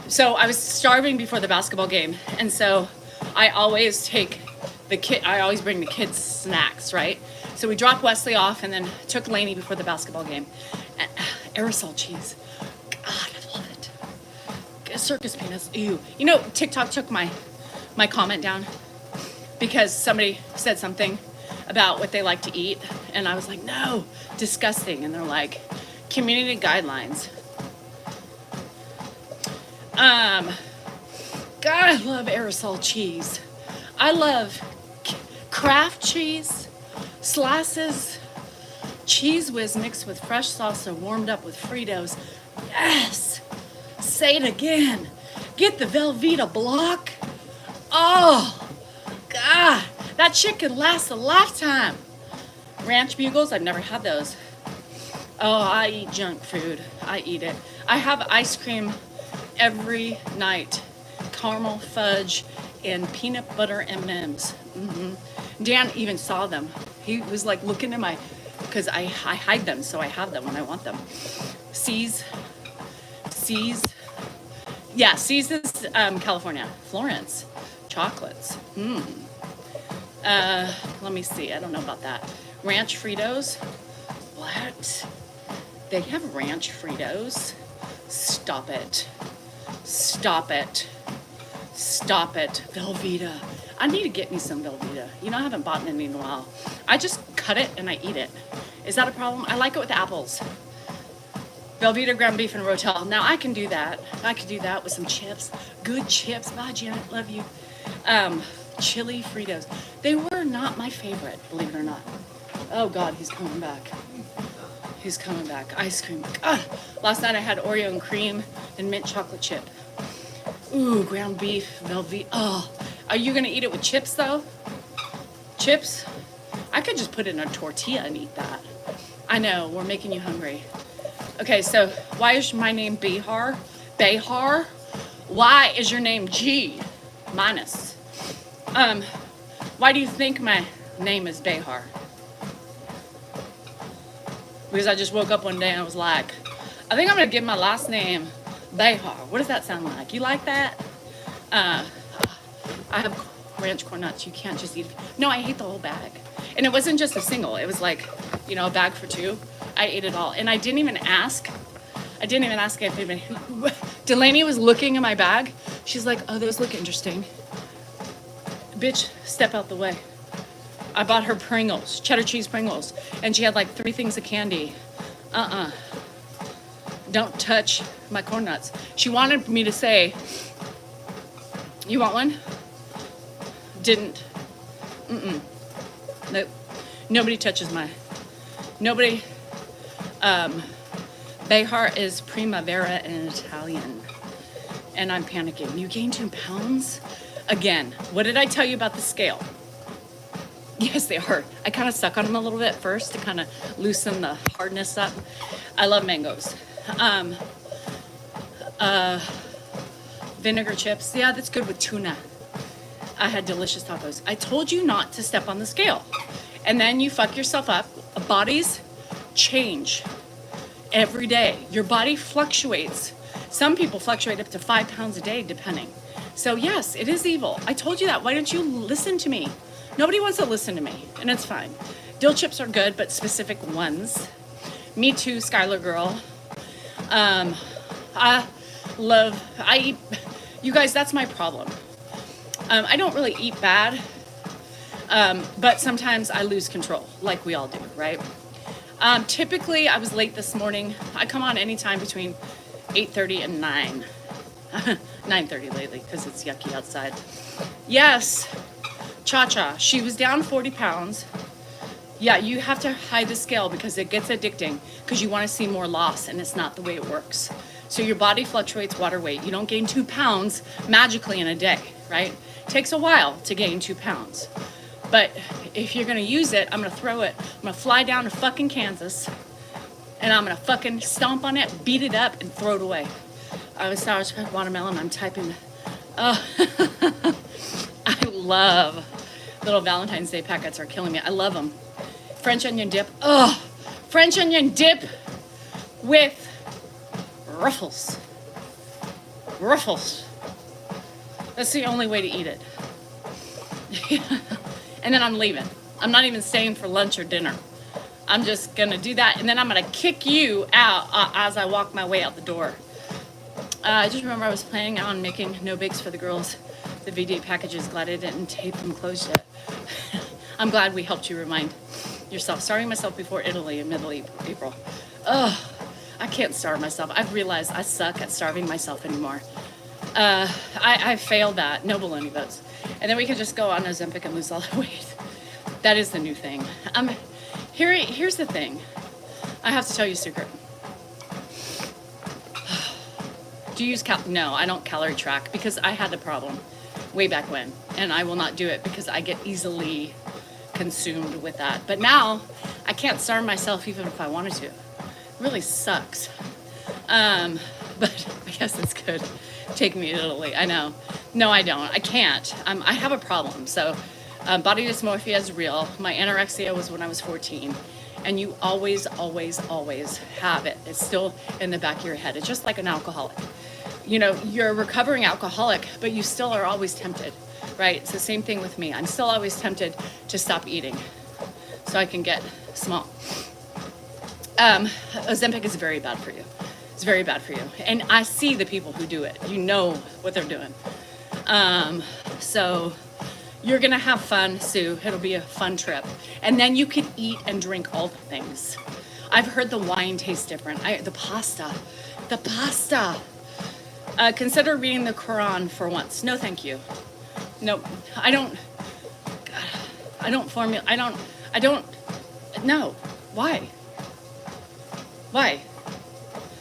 So I was starving before the basketball game, and so I always bring the kids snacks, right? So we dropped Wesley off and then took Lainey before the basketball game. And, aerosol cheese. God, I love it. Circus peanuts. Ew. You know, TikTok took my comment down because somebody said something about what they like to eat, And I was like, no, disgusting. And they're like, community guidelines. God, I love aerosol cheese. I love Kraft cheese, slices, Cheese Whiz mixed with fresh salsa, warmed up with Fritos. Yes! Say it again. Get the Velveeta block. Oh, God. That shit could last a lifetime. Ranch Bugles, I've never had those. Oh, I eat junk food. I eat it. I have ice cream every night. Caramel fudge and peanut butter M&Ms. Dan even saw them. He was like looking at my, because I hide them, so I have them when I want them. C's. Yeah, C's is California. Florence. Chocolates. Let me see. I don't know about that. Ranch Fritos. What? They have ranch Fritos? Stop it. Stop it. Stop it. Velveeta. I need to get me some Velveeta. You know, I haven't bought any in a while. I just cut it and I eat it. Is that a problem? I like it with apples. Velveeta ground beef and rotel. Now I can do that. I could do that with some chips. Good chips. Bye, Janet. Love you. Chili Fritos. They were not my favorite, believe it or not. Oh God, he's coming back. He's coming back. Ice cream. God. Last night I had Oreo and cream and mint chocolate chip. Ooh, ground beef, Velveeta. Oh, are you gonna eat it with chips though? Chips? I could just put it in a tortilla and eat that. I know, we're making you hungry. Okay, so why is my name Behar? Behar? Why is your name G minus? Why do you think my name is Behar? Because I just woke up one day and I was like, I think I'm gonna give my last name Behar. What does that sound like? You like that? I have ranch corn nuts. You can't just eat it. No, I ate the whole bag. And it wasn't just a single. It was like, you know, a bag for two. I ate it all. And I didn't even ask. I didn't even ask if even Delaney was looking in my bag. She's like, oh, those look interesting. Bitch, step out the way. I bought her Pringles, cheddar cheese Pringles. And she had like 3 things of candy. Don't touch my corn nuts. She wanted me to say, you want one? Didn't. Nope. Nobody touches my, nobody. Behar is primavera in Italian. And I'm panicking. You gained 2 pounds? Again, what did I tell you about the scale? Yes, they hurt. I kind of suck on them a little bit first to kind of loosen the hardness up. I love mangoes. Vinegar chips. Yeah, that's good with tuna. I had delicious tacos. I told you not to step on the scale. And then you fuck yourself up. Bodies change every day. Your body fluctuates. Some people fluctuate up to 5 pounds a day, depending. So yes, it is evil. I told you that. Why don't you listen to me? Nobody wants to listen to me, and it's fine. Dill chips are good, but specific ones. Me too, Skylar girl. I eat, you guys, that's my problem. I don't really eat bad, but sometimes I lose control, like we all do, right? Typically, I was late this morning. I come on anytime between 8:30 and 9. 9:30 lately, because it's yucky outside. Yes, Cha-Cha, she was down 40 pounds. Yeah, you have to hide the scale because it gets addicting because you want to see more loss, and it's not the way it works. So your body fluctuates water weight. You don't gain 2 pounds magically in a day, right? It takes a while to gain 2 pounds. But if you're going to use it, I'm going to throw it. I'm going to fly down to fucking Kansas, and I'm going to fucking stomp on it, beat it up, and throw it away. I was sour watermelon. I'm typing. I love little Valentine's Day packets are killing me. I love them. French onion dip. Oh, French onion dip with Ruffles. Ruffles. That's the only way to eat it. And then I'm leaving. I'm not even staying for lunch or dinner. I'm just gonna do that, and then I'm gonna kick you out as I walk my way out the door. I just remember I was planning on making no bakes for the girls. The VD packages, glad I didn't tape them closed yet. I'm glad we helped you remind yourself. Starving myself before Italy in middle April. Ugh, I can't starve myself. I've realized I suck at starving myself anymore. I failed that. No baloney votes. And then we can just go on Ozempic and lose all the weight. That is the new thing. Here's the thing. I have to tell you a secret. Do you use No, I don't calorie track because I had the problem way back when, and I will not do it because I get easily consumed with that. But now I can't starve myself even if I wanted to. It really sucks. But I guess it's good. Take me to Italy. I know. No, I don't. I can't. I have a problem. So body dysmorphia is real. My anorexia was when I was 14. And you always, always, always have it. It's still in the back of your head. It's just like an alcoholic. You know, you're a recovering alcoholic, but you still are always tempted, right? It's the same thing with me. I'm still always tempted to stop eating so I can get small. Ozempic is very bad for you. It's very bad for you. And I see the people who do it. You know what they're doing. So you're going to have fun, Sue. It'll be a fun trip. And then you can eat and drink all the things. I've heard the wine tastes different. The pasta. Consider reading the Quran for once. No, thank you. No, I don't. No. Why?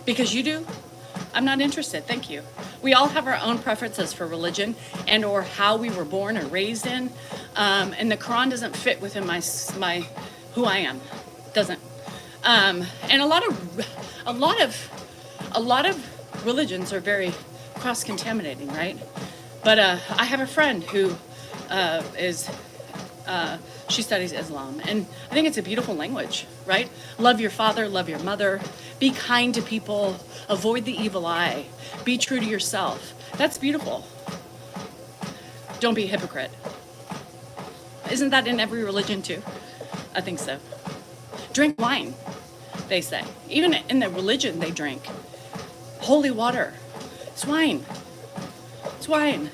Because you do? I'm not interested. Thank you. We all have our own preferences for religion and or how we were born or raised in. And the Quran doesn't fit within my who I am. Doesn't. And a lot of religions are very cross-contaminating, right? But I have a friend who she studies Islam, and I think it's a beautiful language, right? Love your father, love your mother, be kind to people, avoid the evil eye, be true to yourself. That's beautiful. Don't be a hypocrite. Isn't that in every religion too? I think so. Drink wine, they say. Even in the religion they drink. Holy water. It's wine. It's wine.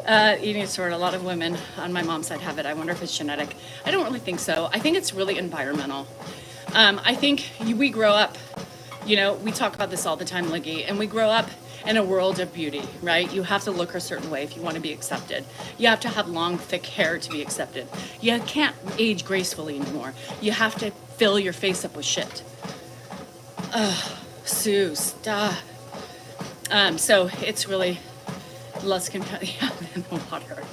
Eating disorder. A lot of women on my mom's side have it. I wonder if it's genetic. I don't really think so. I think it's really environmental. I think we grow up, you know, we talk about this all the time, Liggy, and we grow up in a world of beauty, right? You have to look a certain way if you want to be accepted. You have to have long, thick hair to be accepted. You can't age gracefully anymore. You have to fill your face up with shit. Sue, stop. So it's really less than the water.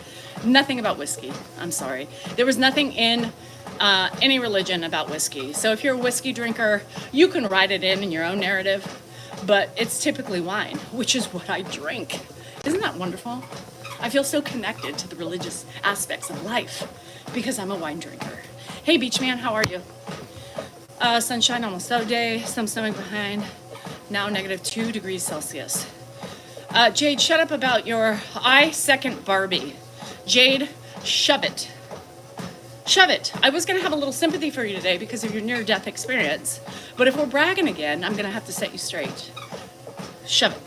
Nothing about whiskey. I'm sorry. There was nothing in any religion about whiskey. So if you're a whiskey drinker, you can write it in your own narrative, but it's typically wine, which is what I drink. Isn't that wonderful? I feel so connected to the religious aspects of life because I'm a wine drinker. Hey, beach man, how are you? Sunshine almost all day, some snowing behind. Now -2 degrees Celsius. Jade, shut up about your I second Barbie. Jade, shove it. Shove it. I was going to have a little sympathy for you today because of your near-death experience. But if we're bragging again, I'm going to have to set you straight. Shove it.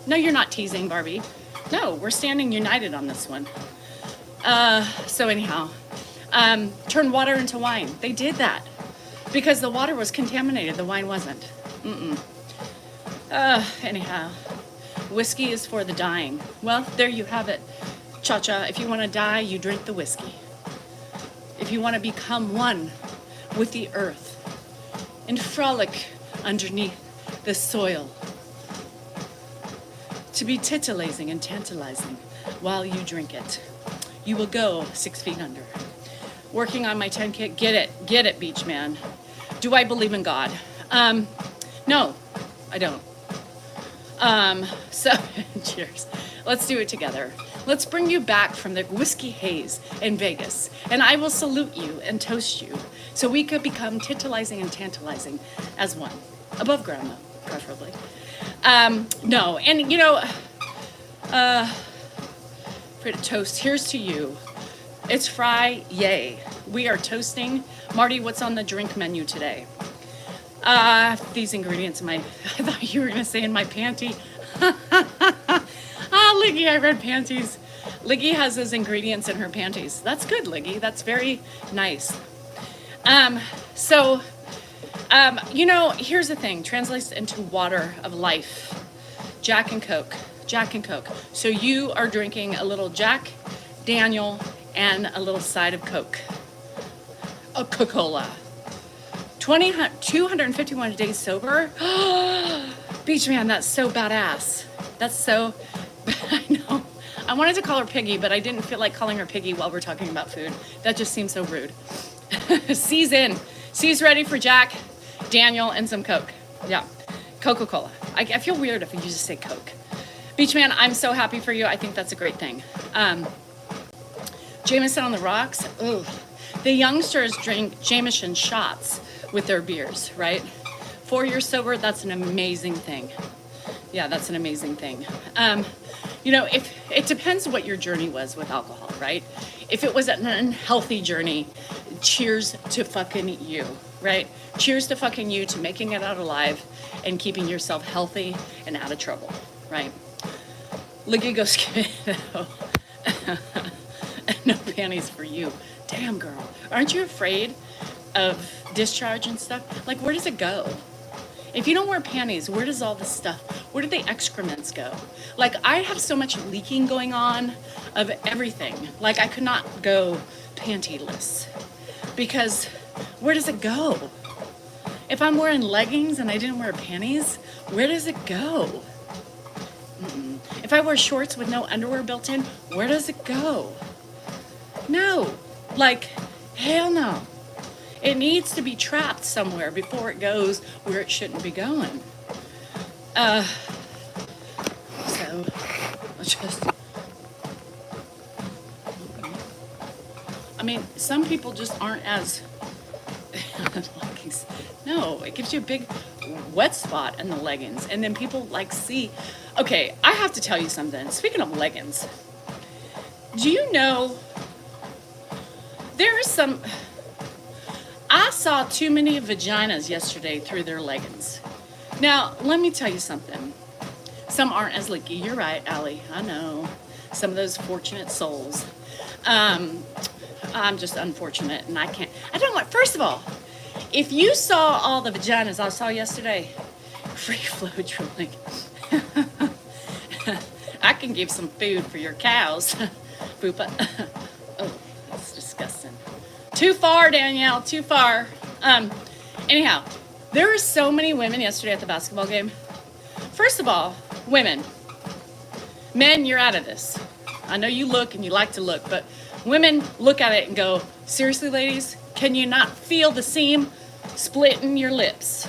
No, you're not teasing, Barbie. No, we're standing united on this one. So anyhow, turn water into wine. They did that because the water was contaminated. The wine wasn't. Anyhow, whiskey is for the dying. Well, there you have it. Cha-cha, if you want to die, you drink the whiskey. If you want to become one with the earth and frolic underneath the soil, to be titillizing and tantalizing while you drink it, you will go 6 feet under. Working on my 10K, get it, beach man. Do I believe in God? No, I don't. So, cheers. Let's do it together. Let's bring you back from the whiskey haze in Vegas, and I will salute you and toast you so we could become titillizing and tantalizing as one. Above ground, though, preferably. No, and you know, for the toast, here's to you. It's Friday. We are toasting. Marty, what's on the drink menu today? These ingredients in my, I thought you were going to say in my panty. Liggy, I read panties. Liggy has those ingredients in her panties. That's good, Liggy. That's very nice. So, you know, here's the thing. Translates into water of life. Jack and Coke. Jack and Coke. So you are drinking a little Jack, Daniel, and a little side of Coke. A Coca-Cola. 251 days sober. Beach man, that's so badass. That's so, I know. I wanted to call her Piggy, but I didn't feel like calling her Piggy while we're talking about food. That just seems so rude. C's in. C's ready for Jack, Daniel, and some Coke. Yeah, Coca-Cola. I feel weird if you just say Coke. Beachman, I'm so happy for you. I think that's a great thing. Jameson on the rocks. Ooh. The youngsters drink Jameson shots with their beers, right? 4 years sober, that's an amazing thing. Yeah, that's an amazing thing. You know, if it depends what your journey was with alcohol, right? If it was an unhealthy journey, cheers to fucking you, right? Cheers to fucking you, to making it out alive and keeping yourself healthy and out of trouble, right? Liggy goes, no panties for you. Damn, girl. Aren't you afraid of discharge and stuff? Like, where does it go? If you don't wear panties, where does all this stuff, where do the excrements go? Like, I have so much leaking going on of everything. Like, I could not go pantyless because where does it go? If I'm wearing leggings and I didn't wear panties, where does it go? If I wear shorts with no underwear built in, where does it go? No, like, hell no. It needs to be trapped somewhere before it goes where it shouldn't be going. So, let's just, I mean, some people just aren't as, no, it gives you a big wet spot in the leggings. And then people like see, okay, I have to tell you something. Speaking of leggings, do you know there is some, I saw too many vaginas yesterday through their leggings. Now, let me tell you something. Some aren't as leaky. You're right, Allie. I know. Some of those fortunate souls. I'm just unfortunate, and I don't want, first of all, if you saw all the vaginas I saw yesterday, free flow drooling. I can give some food for your cows. Boopa. Oh, that's disgusting. Too far, Danielle, too far. Anyhow, there were so many women yesterday at the basketball game. First of all, women. Men, you're out of this. I know you look and you like to look, but women look at it and go, seriously, ladies, can you not feel the seam splitting your lips?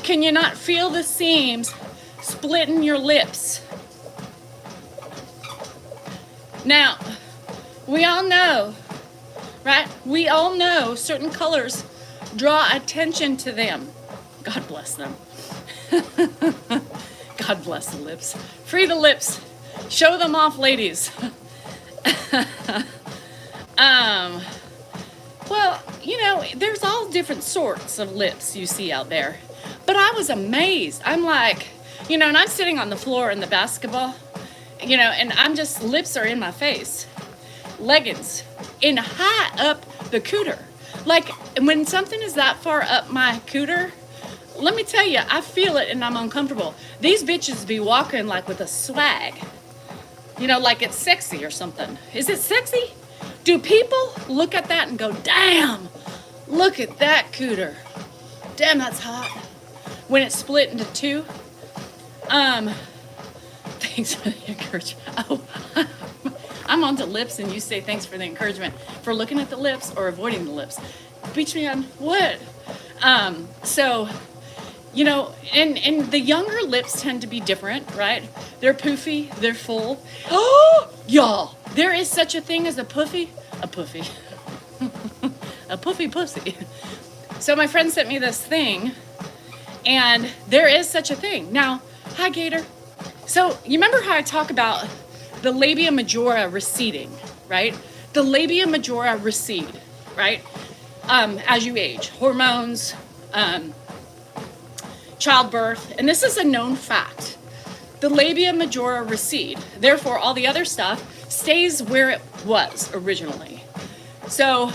Can you not feel the seams splitting your lips? Now, we all know, right? We all know certain colors draw attention to them. God bless them. God bless the lips. Free the lips. Show them off, ladies. Well, you know, there's all different sorts of lips you see out there. But I was amazed. I'm like, you know, and I'm sitting on the floor in the basketball, you know, and I'm just, lips are in my face. Leggings in high up the cooter. Like, when something is that far up my cooter, let me tell you, I feel it and I'm uncomfortable. These bitches be walking like with a swag. You know, like it's sexy or something. Is it sexy? Do people look at that and go, damn, look at that cooter. Damn, that's hot. When it's split into two. Thanks for the encouragement. Oh, I'm on to lips and you say thanks for the encouragement. For looking at the lips or avoiding the lips. Beach me on what? So, you know, and the younger lips tend to be different, right? They're poofy, they're full. Oh, y'all, there is such a thing as a puffy, a puffy pussy. So my friend sent me this thing, and there is such a thing. Now, hi, Gator. So you remember how I talk about the labia majora receding, right? The labia majora recede, right? As you age, hormones, childbirth, and this is a known fact. the labia majora recede. Therefore, all the other stuff stays where it was originally. So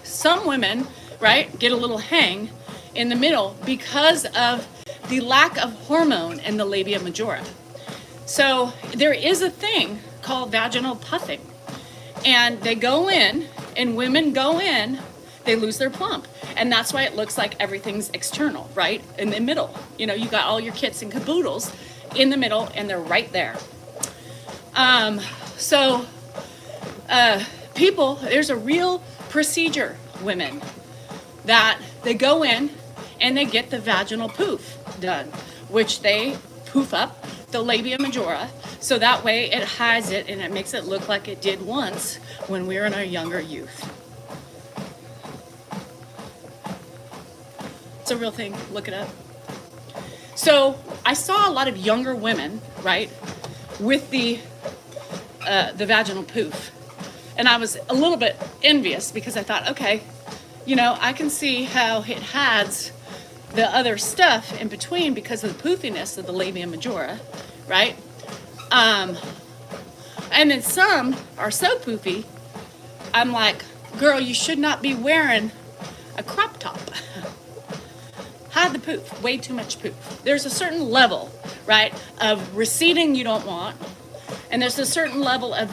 some women, right, get a little hang in the middle because of the lack of hormone in the labia majora. So there is a thing called vaginal puffing. And they go in, and women go in, they lose their plump. And that's why it looks like everything's external, right? In the middle. You know, you got all your kits and caboodles in the middle, and they're right there. People, there's a real procedure, women, that they go in and they get the vaginal poof done, which they poof up the labia majora, so that way it hides it and it makes it look like it did once when we were in our younger youth. It's a real thing, look it up. So I saw a lot of younger women, right, with the vaginal poof. And I was a little bit envious because I thought, okay, you know, I can see how it hides the other stuff in between because of the poofiness of the labia majora, right? And then some are so poofy, I'm like, girl, you should not be wearing a crop top. Hide the poof, way too much poof. There's a certain level, right, of receding you don't want, and there's a certain level of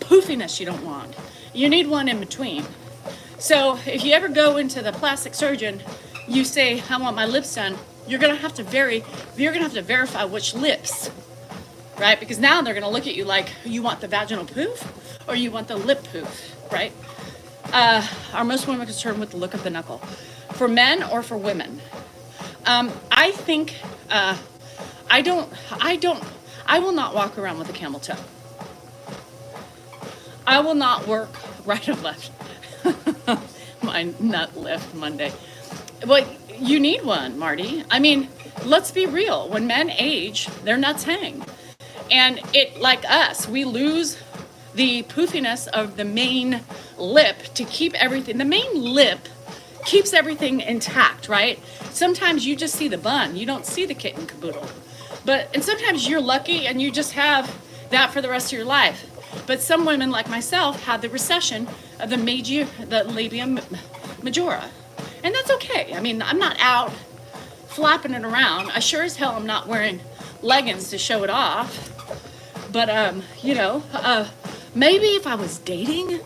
poofiness you don't want. You need one in between. So if you ever go into the plastic surgeon, you say, I want my lips done, you're gonna have to verify which lips, right? Because now they're gonna look at you like, you want the vaginal poof or you want the lip poof, right? Are most women concerned with the look of the knuckle? For men or for women? I think, I will not walk around with a camel toe. I will not work right or left. My nut lift Monday. Well, you need one, Marty. I mean, let's be real. When men age, their nuts hang. And it, like us, we lose the poofiness of the main lip to keep everything. The main lip keeps everything intact, right? Sometimes you just see the bun. You don't see the kit and caboodle. And sometimes you're lucky and you just have that for the rest of your life. But some women like myself have the recession of the labia majora. And that's okay. I mean, I'm not out flapping it around. I sure as hell am not wearing leggings to show it off. But, maybe if I was dating,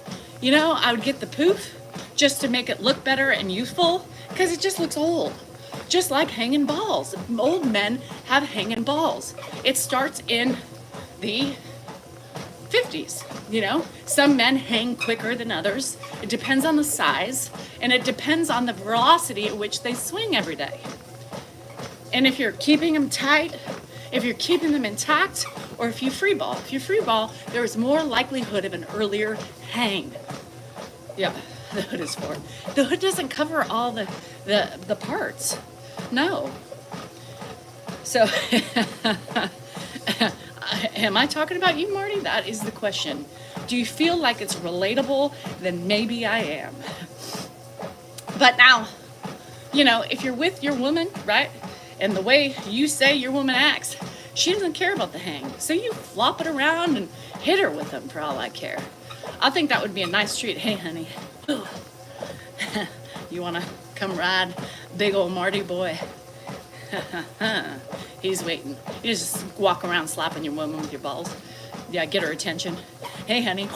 I would get the poof just to make it look better and youthful, because it just looks old. Just like hanging balls. Old men have hanging balls. It starts in the 50s, Some men hang quicker than others. It depends on the size, and it depends on the velocity at which they swing every day. And if you're keeping them tight, if you're keeping them intact, or if you free ball. If you free ball, there is more likelihood of an earlier hang. Yeah, the hood is for it. The hood doesn't cover all the parts. No. So, am I talking about you, Marty? That is the question. Do you feel like it's relatable? Then maybe I am. But now, if you're with your woman, right, and the way you say your woman acts, she doesn't care about the hang. So you flop it around and hit her with them for all I care. I think that would be a nice treat. Hey, honey, you want to come ride big old Marty boy? He's waiting. You just walk around slapping your woman with your balls. Yeah, get her attention. Hey, honey.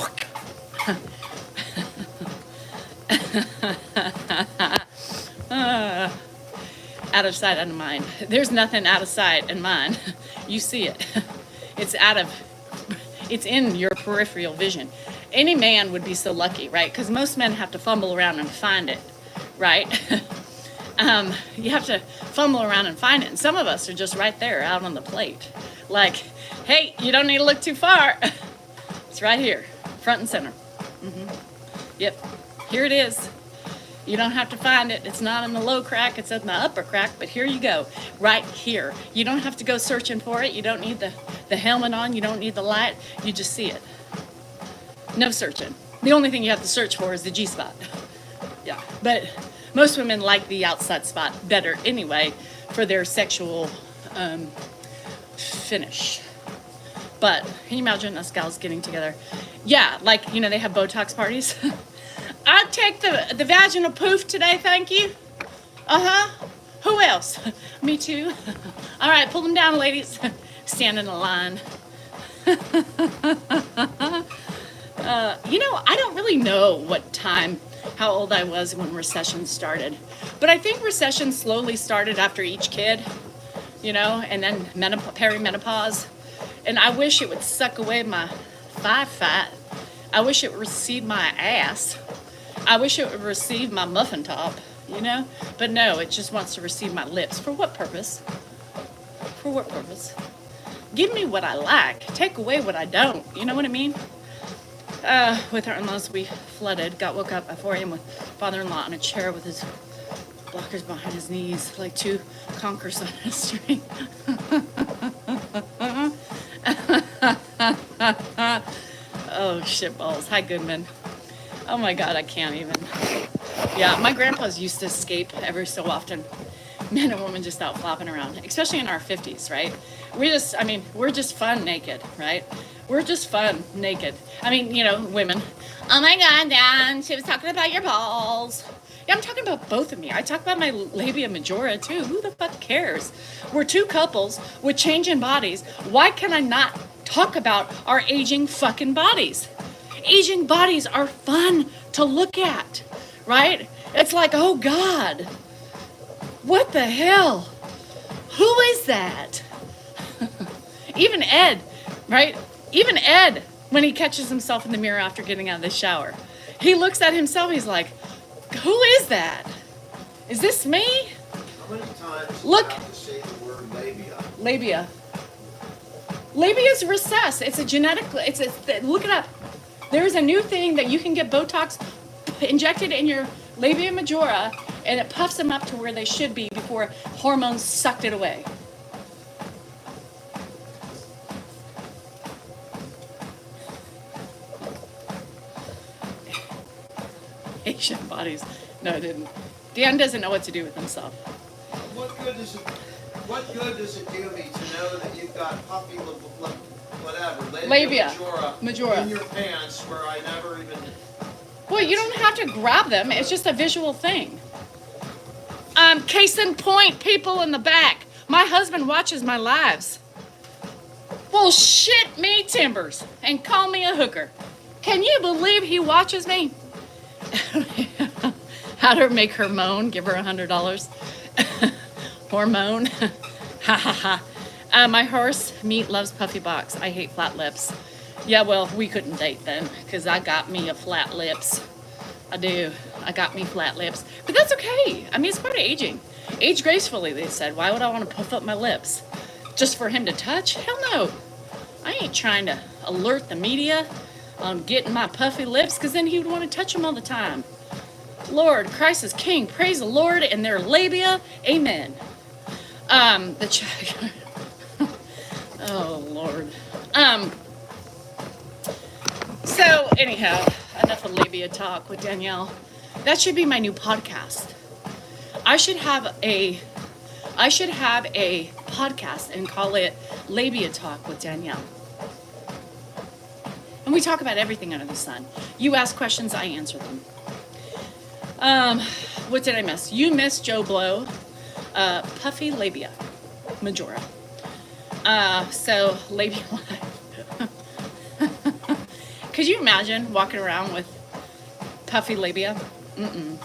Out of sight, out of mind. There's nothing out of sight and mind. You see it. It's in your peripheral vision. Any man would be so lucky, right? Because most men have to fumble around and find it, right? You have to fumble around and find it. And some of us are just right there out on the plate. Like, hey, you don't need to look too far. It's right here, front and center. Yep, here it is. You don't have to find it. It's not in the low crack, it's in the upper crack, but here you go, right here. You don't have to go searching for it. You don't need the helmet on. You don't need the light. You just see it. No searching. The only thing you have to search for is the G-spot. Yeah, but most women like the outside spot better anyway for their sexual finish. But can you imagine us gals getting together? Yeah, like, you know, they have Botox parties. I'd take the vaginal poof today, thank you. Uh-huh. Who else? Me too. All right, pull them down, ladies. Stand in a line. You know, I don't really know what time, how old I was when recession started. But I think recession slowly started after each kid, you know, and then perimenopause. And I wish it would suck away my thigh fat. I wish it would recede my ass. I wish it would receive my muffin top, you know? But no, it just wants to receive my lips. For what purpose? For what purpose? Give me what I like. Take away what I don't. You know what I mean? With our in-laws, we flooded. Woke up at 4 a.m. with father-in-law on a chair with his blockers behind his knees, like two conkers on a string. Oh, shit balls. Hi, Goodman. Oh, my God, I can't even. Yeah, my grandpas used to escape every so often. Men and women just out flopping around, especially in our 50s, right? We're just fun naked, right? We're just fun naked. I mean, you know, women. Oh my God, Dan, she was talking about your balls. Yeah, I'm talking about both of me. I talk about my labia majora too. Who the fuck cares? We're two couples with changing bodies. Why can I not talk about our aging fucking bodies? Aging bodies are fun to look at, right? It's like, oh God, what the hell? Who is that? Even Ed, right? Even Ed, when he catches himself in the mirror after getting out of the shower, he looks at himself, he's like, who is that? Is this me? How many times Look. do you have to say the word labia? Labia. Labia is recess. It's a genetic, look it up. There's a new thing that you can get Botox injected in your labia majora, and it puffs them up to where they should be before hormones sucked it away. Asian bodies. No, it didn't. Dan doesn't know what to do with himself. What good does it do me to know that you've got puffy, whatever, Labia. Majora. in your pants where I never even... Well, you don't have to grab them. It's just a visual thing. Case in point, people in the back. My husband watches my lives. Well, shit me timbers and call me a hooker. Can you believe he watches me? How to make her moan? Give her $100. Hormone. Ha ha ha. My horse meat loves puffy box. I hate flat lips. Yeah, well, we couldn't date then because I got me a flat lips. I do. I got me flat lips. But that's okay. I mean, it's part of aging. Age gracefully, they said. Why would I want to puff up my lips? Just for him to touch? Hell no. I ain't trying to alert the media on getting my puffy lips because then he would want to touch them all the time. Lord, Christ is King. Praise the Lord and their labia. Amen. The check. Oh, Lord. So, anyhow, enough of labia talk with Danielle. That should be my new podcast. I should have a podcast and call it Labia Talk with Danielle. And we talk about everything under the sun. You ask questions, I answer them. What did I miss? You missed Joe Blow. Puffy labia majora. So labia life. Could you imagine walking around with puffy labia? Mm-mm.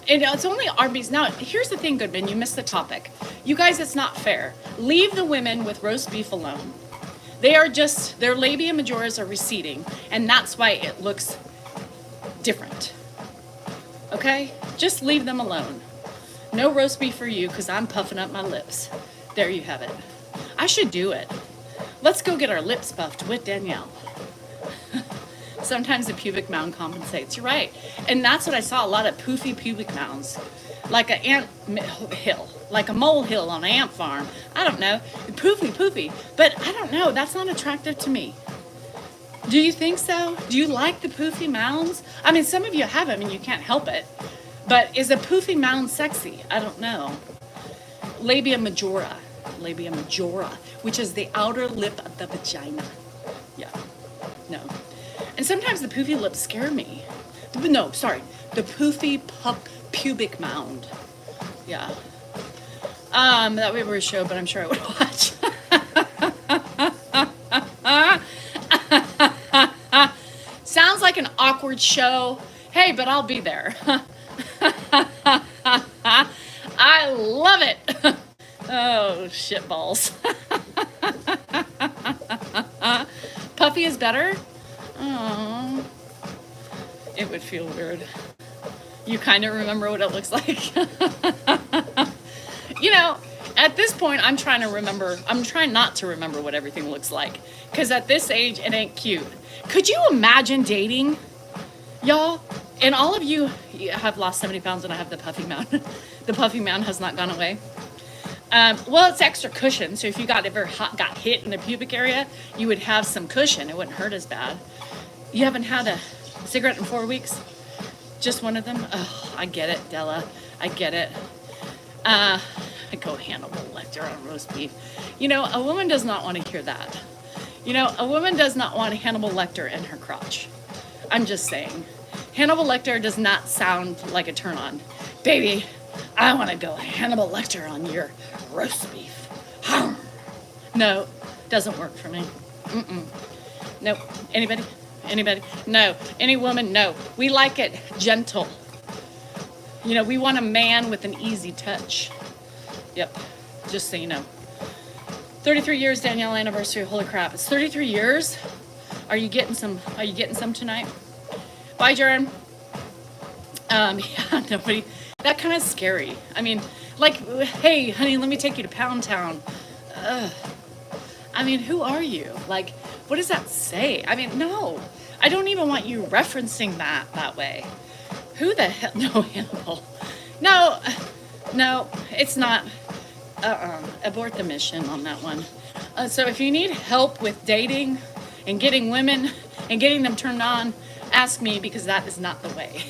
And it's only Arby's. Now, here's the thing, Goodman. You missed the topic. You guys, it's not fair. Leave the women with roast beef alone. Their labia majoras are receding, and that's why it looks different. Okay? Just leave them alone. No roast beef for you, because I'm puffing up my lips. There you have it. I should do it. Let's go get our lips puffed with Danielle. Sometimes the pubic mound compensates. You're right. And that's what I saw, a lot of poofy pubic mounds. Like an ant hill. Like a molehill on an ant farm. I don't know. Poofy. But I don't know. That's not attractive to me. Do you think so? Do you like the poofy mounds? I mean, some of you have them and you can't help it. But is a poofy mound sexy? I don't know. Labia majora. which is the outer lip of the vagina. Yeah, no. And sometimes the poofy lips scare me. No, sorry, the poofy pubic mound. Yeah. That would be a show, but I'm sure I would watch. Sounds like an awkward show. Hey, but I'll be there. I love it. Oh, shit balls. Puffy is better? Oh, it would feel weird. You kind of remember what it looks like. You know, at this point, I'm trying not to remember what everything looks like. Because at this age, it ain't cute. Could you imagine dating, y'all? And all of you have lost 70 pounds and I have the puffy mound. The puffy mound has not gone away. Well, it's extra cushion. So if you got hit in the pubic area, you would have some cushion. It wouldn't hurt as bad. You haven't had a cigarette in 4 weeks? Just one of them? Oh, I get it, Della. I get it. I go Hannibal Lecter on roast beef. You know, a woman does not want to hear that. You know, a woman does not want Hannibal Lecter in her crotch. I'm just saying. Hannibal Lecter does not sound like a turn on. Baby, I want to go Hannibal Lecter on your roast beef. No, doesn't work for me. Nope. Anybody? No. Any woman? No. We like it gentle. You know, we want a man with an easy touch. Yep. Just so you know. 33 years, Danielle anniversary. Holy crap. It's 33 years? Are you getting some tonight? Bye, Jaron. Yeah, nobody. That kind of scary. I mean, like, hey, honey, let me take you to Pound Town. I mean, who are you? Like, what does that say? I mean, no. I don't even want you referencing that way. Who the hell? No, Hannibal. No, it's not. Abort the mission on that one. So if you need help with dating and getting women and getting them turned on, ask me, because that is not the way.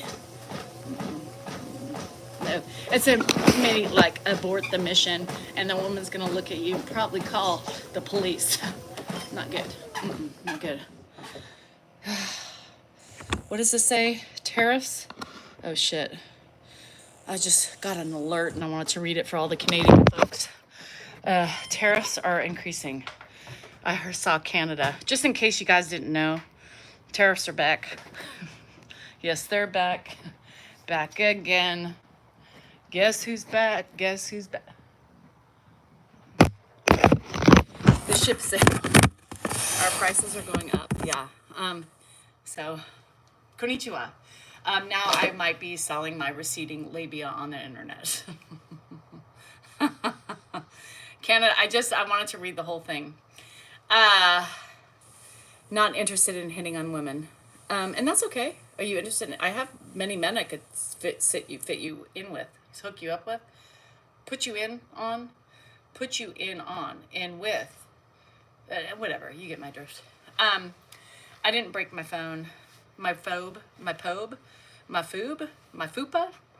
No, it's a maybe like abort the mission, and the woman's gonna look at you and probably call the police. Not good. Not good. What does this say? Tariffs? Oh shit. I just got an alert and I wanted to read it for all the Canadian folks. Tariffs are increasing. I saw Canada. Just in case you guys didn't know, tariffs are back. Yes, they're back. Back again. Guess who's back? Guess who's back? The ship said our prices are going up. Yeah. So, konnichiwa. Now I might be selling my receding labia on the internet. Canada, I wanted to read the whole thing. Not interested in hitting on women. And that's okay. Are you interested I have many men I could fit you in with, hook you up with, put you in on, and with, whatever, you get my drift. I didn't break my phone, my fupa,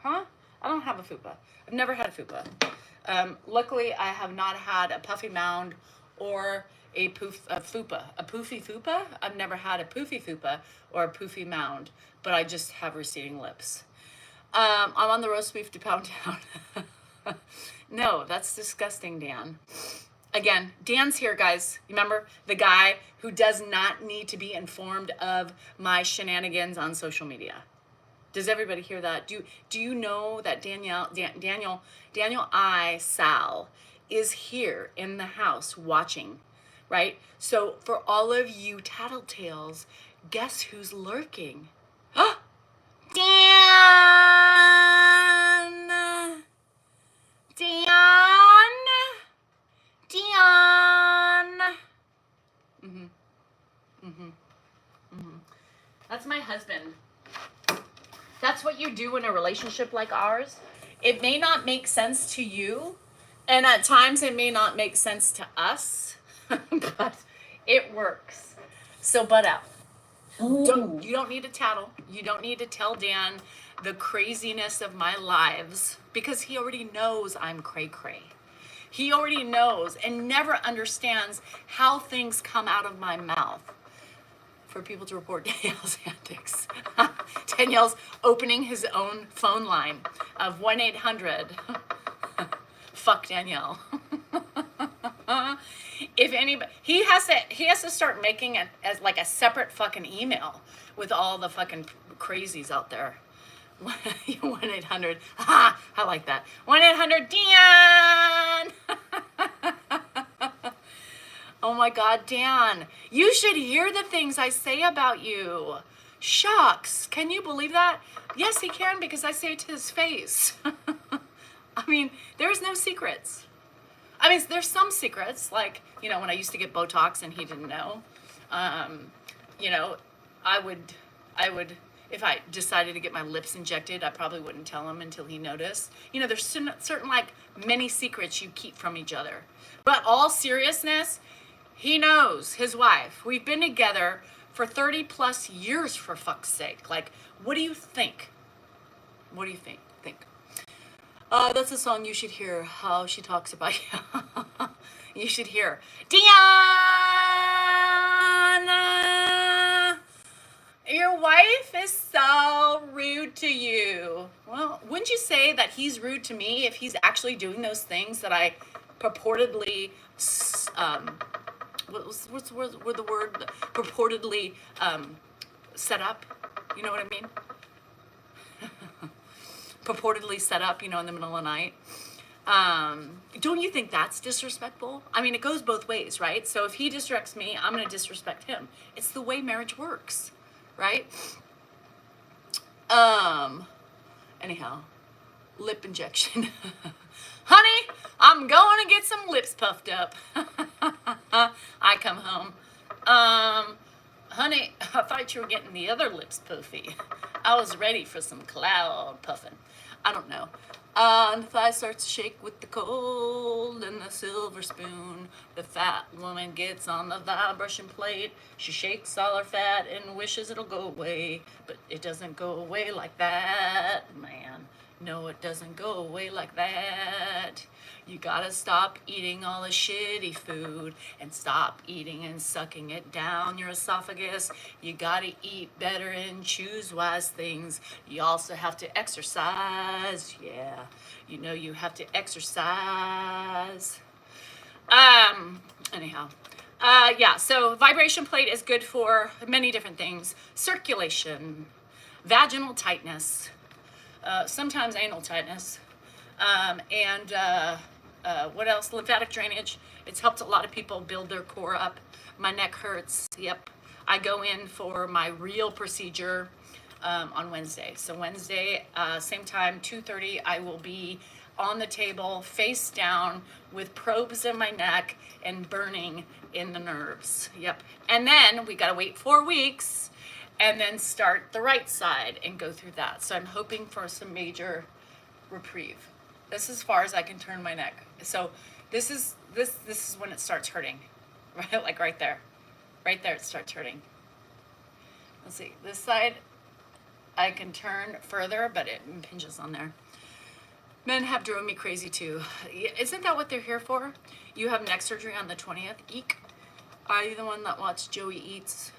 huh? I don't have a fupa. I've never had a fupa. Luckily, I have not had a puffy mound or a fupa. A poofy fupa? I've never had a poofy fupa or a poofy mound, but I just have receding lips. I'm on the roast beef to Pound Town. No, that's disgusting, Dan. Again, Dan's here, guys. Remember the guy who does not need to be informed of my shenanigans on social media. Does everybody hear that? Do you know that Daniel Sal is here in the house watching, right? So for all of you tattletales, guess who's lurking? Dan. That's my husband. That's what you do in a relationship like ours. It may not make sense to you, and at times it may not make sense to us, but it works. So butt out. You don't need to tattle. You don't need to tell Dan the craziness of my lives, because he already knows I'm cray-cray. He already knows and never understands how things come out of my mouth. For people to report Danielle's antics. Danielle's opening his own phone line of 1-800 fuck Danielle. If anybody, he has to start making it as like a separate fucking email with all the fucking crazies out there. 1-800. I like that. 1-800 Dan. Oh my God, Dan, you should hear the things I say about you. Shucks, can you believe that? Yes, he can, because I say it to his face. I mean, there's no secrets. I mean, there's some secrets, like, you know, when I used to get Botox and he didn't know. You know, I would, if I decided to get my lips injected, I probably wouldn't tell him until he noticed. You know, there's certain, like, many secrets you keep from each other. But all seriousness, he knows his wife. We've been together for 30 plus years, for fuck's sake. Like, what do you think? What do you think? That's a song you should hear, how she talks about you. You should hear. Diana, your wife is so rude to you. Well, wouldn't you say that he's rude to me if he's actually doing those things that I purportedly, what's the word? Purportedly set up? You know what I mean? Purportedly set up, you know, in the middle of the night. Don't you think that's disrespectful? I mean, it goes both ways, right? So if he disrespects me, I'm going to disrespect him. It's the way marriage works, right? Anyhow, lip injection. Honey, I'm going to get some lips puffed up. I come home. Honey, I thought you were getting the other lips puffy. I was ready for some cloud puffing. I don't know. And the thigh starts to shake with the cold and the silver spoon. The fat woman gets on the vibration plate. She shakes all her fat and wishes it'll go away. But it doesn't go away like that, man. No, it doesn't go away like that. You gotta stop eating all the shitty food and stop eating and sucking it down your esophagus. You gotta eat better and choose wise things. You also have to exercise. Yeah, you know you have to exercise. Anyhow. Yeah, so vibration plate is good for many different things. Circulation, vaginal tightness, sometimes anal tightness, and what else? Lymphatic drainage. It's helped a lot of people build their core up. My neck hurts. Yep. I go in for my real procedure on Wednesday. So Wednesday, same time, 2:30, I will be on the table, face down, with probes in my neck and burning in the nerves. Yep. And then we got to wait 4 weeks and then start the right side and go through that. So I'm hoping for some major reprieve. This is as far as I can turn my neck. So this is when it starts hurting, right? Like right there it starts hurting. Let's see, this side I can turn further, but it impinges on there. Men have driven me crazy too. Isn't that what they're here for? You have neck surgery on the 20th. Eek. Are you the one that watched Joey Eats?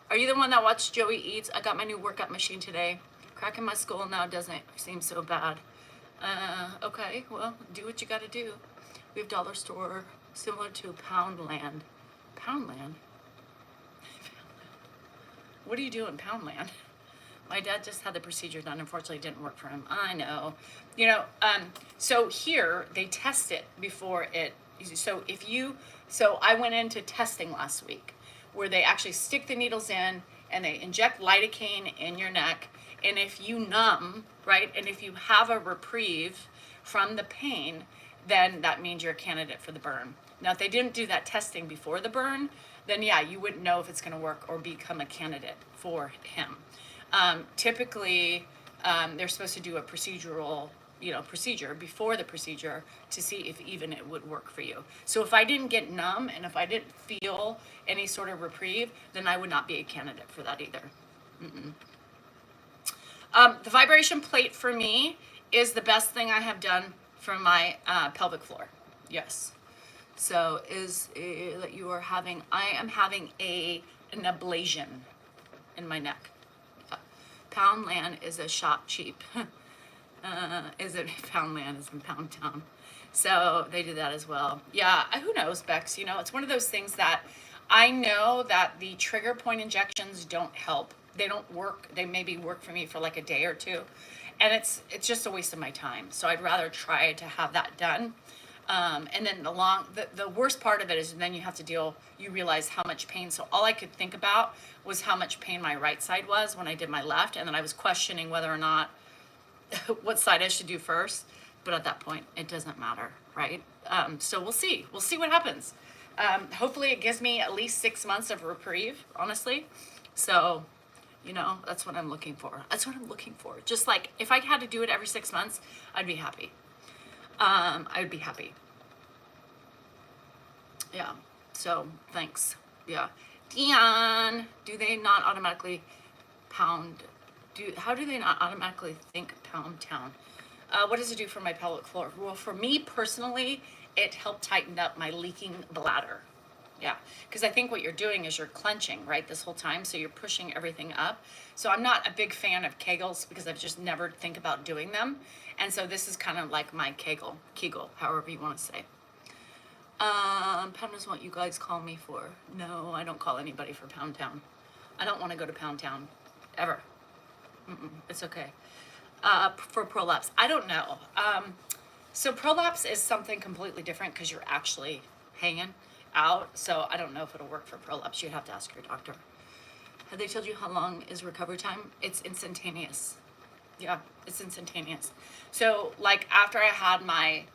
Are you the one that watched Joey Eats? I got my new workout machine today. Cracking my skull now doesn't seem so bad. Okay, well, do what you gotta do. We have dollar store similar to Poundland. Poundland? What do you do in Poundland? My dad just had the procedure done. Unfortunately, it didn't work for him. I know. You know, so here they test it before it. So I went into testing last week where they actually stick the needles in and they inject lidocaine in your neck. And if you numb, right, and if you have a reprieve from the pain, then that means you're a candidate for the burn. Now, if they didn't do that testing before the burn, then yeah, you wouldn't know if it's going to work or become a candidate for him. Typically, they're supposed to do a procedure before the procedure to see if even it would work for you. So if I didn't get numb and if I didn't feel any sort of reprieve, then I would not be a candidate for that either. The vibration plate for me is the best thing I have done for my pelvic floor. Yes. So that you are having, I am having an ablation in my neck. Poundland is a shop cheap. Is it Poundland is in Pound Town. So they do that as well. Yeah, who knows, Bex? You know, it's one of those things that I know that the trigger point injections don't help. They don't work. They maybe work for me for like a day or two. And it's just a waste of my time. So I'd rather try to have that done. And then the worst part of it is then you have to you realize how much pain. So all I could think about was how much pain my right side was when I did my left. And then I was questioning whether or not what side I should do first. But at that point, it doesn't matter, right? So we'll see. We'll see what happens. Hopefully it gives me at least 6 months of reprieve, honestly. So, you know, that's what I'm looking for. That's what I'm looking for. Just like if I had to do it every 6 months, I'd be happy. I'd be happy. Yeah. So thanks. Yeah. Dion, do they not automatically pound? How do they not automatically think Pound Town? What does it do for my pelvic floor? Well, for me personally, it helped tighten up my leaking bladder. Yeah, because I think what you're doing is you're clenching, right, this whole time, so you're pushing everything up. So I'm not a big fan of Kegels because I've just never think about doing them. And so this is kind of like my Kegel, however you want to say. Pound is what you guys call me for. No, I don't call anybody for Pound Town. I don't want to go to Pound Town, ever. It's okay. For prolapse, I don't know. So prolapse is something completely different because you're actually hanging out. So I don't know if it'll work for prolapse. You'd have to ask your doctor. Have they told you how long is recovery time? It's instantaneous. Yeah, it's instantaneous. So like after I had my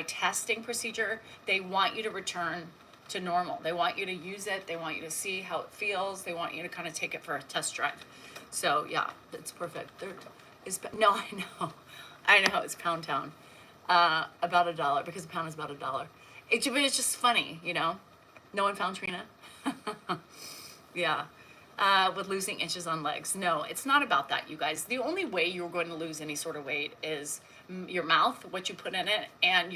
testing procedure, they want you to return to normal. They want you to use it. They want you to see how it feels. They want you to kind of take it for a test drive. So yeah, it's perfect. No, I know it's Pound Town. About $1 because a pound is about $1. But it's just funny, you know. No one found Trina. Yeah. With losing inches on legs. No, it's not about that, you guys. The only way you're going to lose any sort of weight is your mouth, what you put in it, and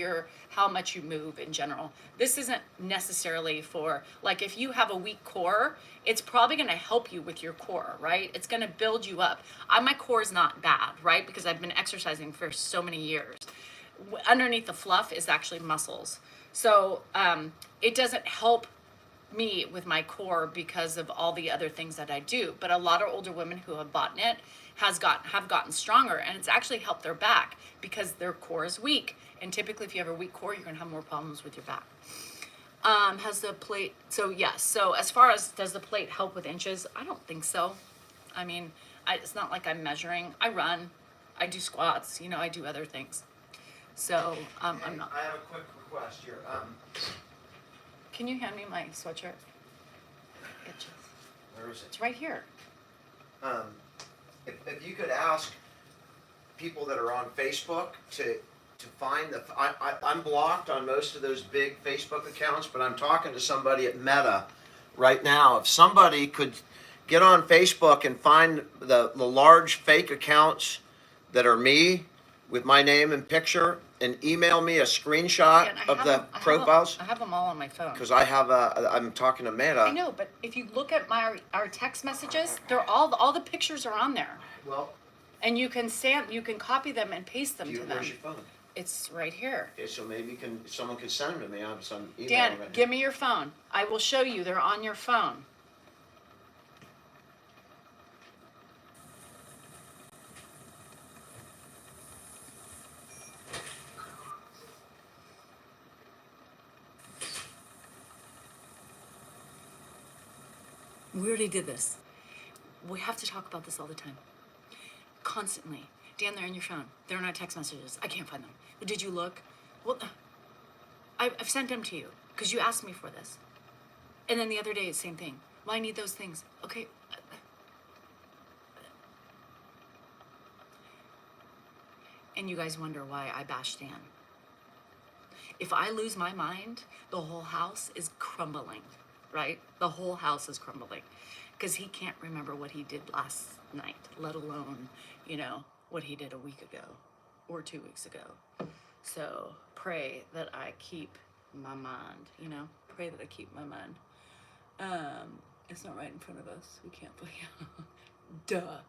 how much you move in general. This isn't necessarily for, like, if you have a weak core, it's probably going to help you with your core, right? It's going to build you up. My core is not bad, right? Because I've been exercising for so many years. Underneath the fluff is actually muscles. So it doesn't help me with my core because of all the other things that I do. But a lot of older women who have bought it have gotten stronger, and it's actually helped their back because their core is weak. And typically if you have a weak core, you're gonna have more problems with your back. Has the plate, so yes. So as far as does the plate help with inches? I don't think so. I mean, it's not like I'm measuring. I run, I do squats, you know, I do other things. So I'm not. I have a quick request here. Can you hand me my sweatshirt? Where is it? It's right here. If you could ask people that are on Facebook to find I'm blocked on most of those big Facebook accounts, but I'm talking to somebody at Meta right now. If somebody could get on Facebook and find the large fake accounts that are me with my name and picture and email me a screenshot of the profiles. I have them all on my phone. Because I'm talking to Meta. I know, but if you look at our text messages, they're all the pictures are on there. Well, and you can copy them and paste them to them. where's your phone? It's right here. Okay, so maybe someone could send them to me on some email. Dan, give me your phone. I will show you. They're on your phone. We already did this. We have to talk about this all the time. Constantly. Dan, they're in your phone. They're in our text messages. I can't find them. Did you look? Well, I've sent them to you because you asked me for this. And then the other day, same thing. Well, I need those things. Okay. And you guys wonder why I bash Dan. If I lose my mind, the whole house is crumbling, right? The whole house is crumbling because he can't remember what he did last night, let alone, you know, what he did a week ago or 2 weeks ago. So pray that I keep my mind, you know? Pray that I keep my mind. It's not right in front of us. We can't play. Duh.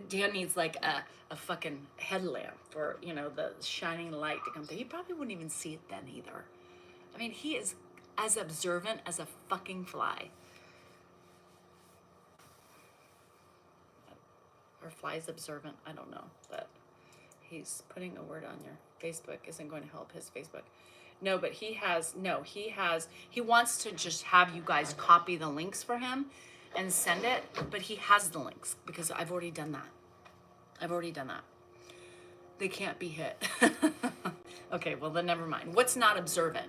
Dan needs like a fucking headlamp for, you know, the shining light to come through. He probably wouldn't even see it then either. I mean, he is as observant as a fucking fly. Or fly's observant, I don't know. But he's putting a word on your Facebook isn't going to help his Facebook. No, but he wants to just have you guys copy the links for him and send it, but he has the links because I've already done that. They can't be hit. Okay, well then never mind. What's not observant?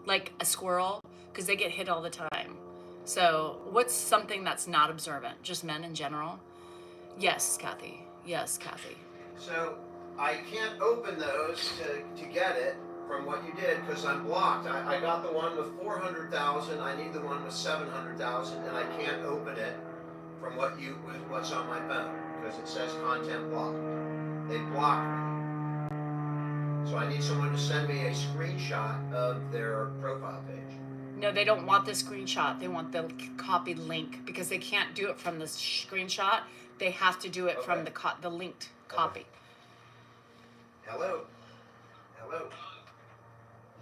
Like a squirrel, because they get hit all the time. So what's something that's not observant? Just men in general? Yes, Kathy. So I can't open those to get it from what you did because I'm blocked. I got the one with 400,000. I need the one with 700,000, and I can't open it from what's on my phone because it says content blocked. They blocked me. So I need someone to send me a screenshot of their profile page. No, they don't want the screenshot. They want the copied link because they can't do it from the screenshot. They have to do it from the linked copy. Hello.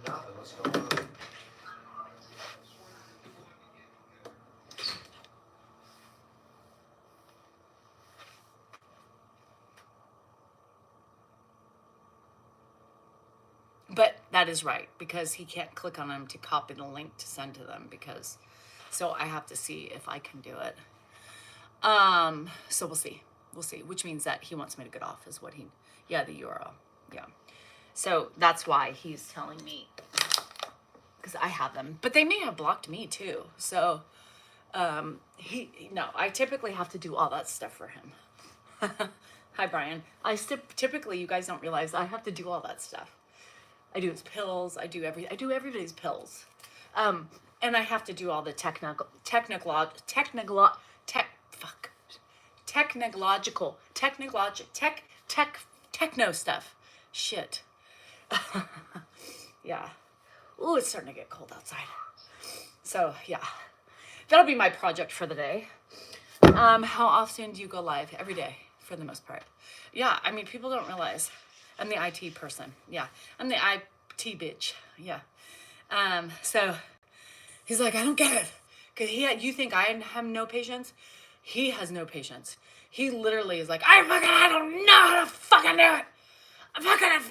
Nothing. What's going on? But that is right because he can't click on them to copy the link to send to them because, so I have to see if I can do it. So we'll see, which means that he wants me to get off is what the URL. Yeah. So that's why he's telling me because I have them, but they may have blocked me too. So, I typically have to do all that stuff for him. Hi, Brian. Typically, you guys don't realize I have to do all that stuff. I do his pills. I do everybody's pills. And I have to do all the technological techno stuff. Shit. Yeah. Ooh, it's starting to get cold outside. So yeah, that'll be my project for the day. How often do you go live? Every day, for the most part. Yeah, I mean, people don't realize I'm the IT person. Yeah, I'm the IT bitch. Yeah. So he's like, I don't get it. Cause you think I have no patience? He has no patience. He literally is like, I don't know how to fucking do it.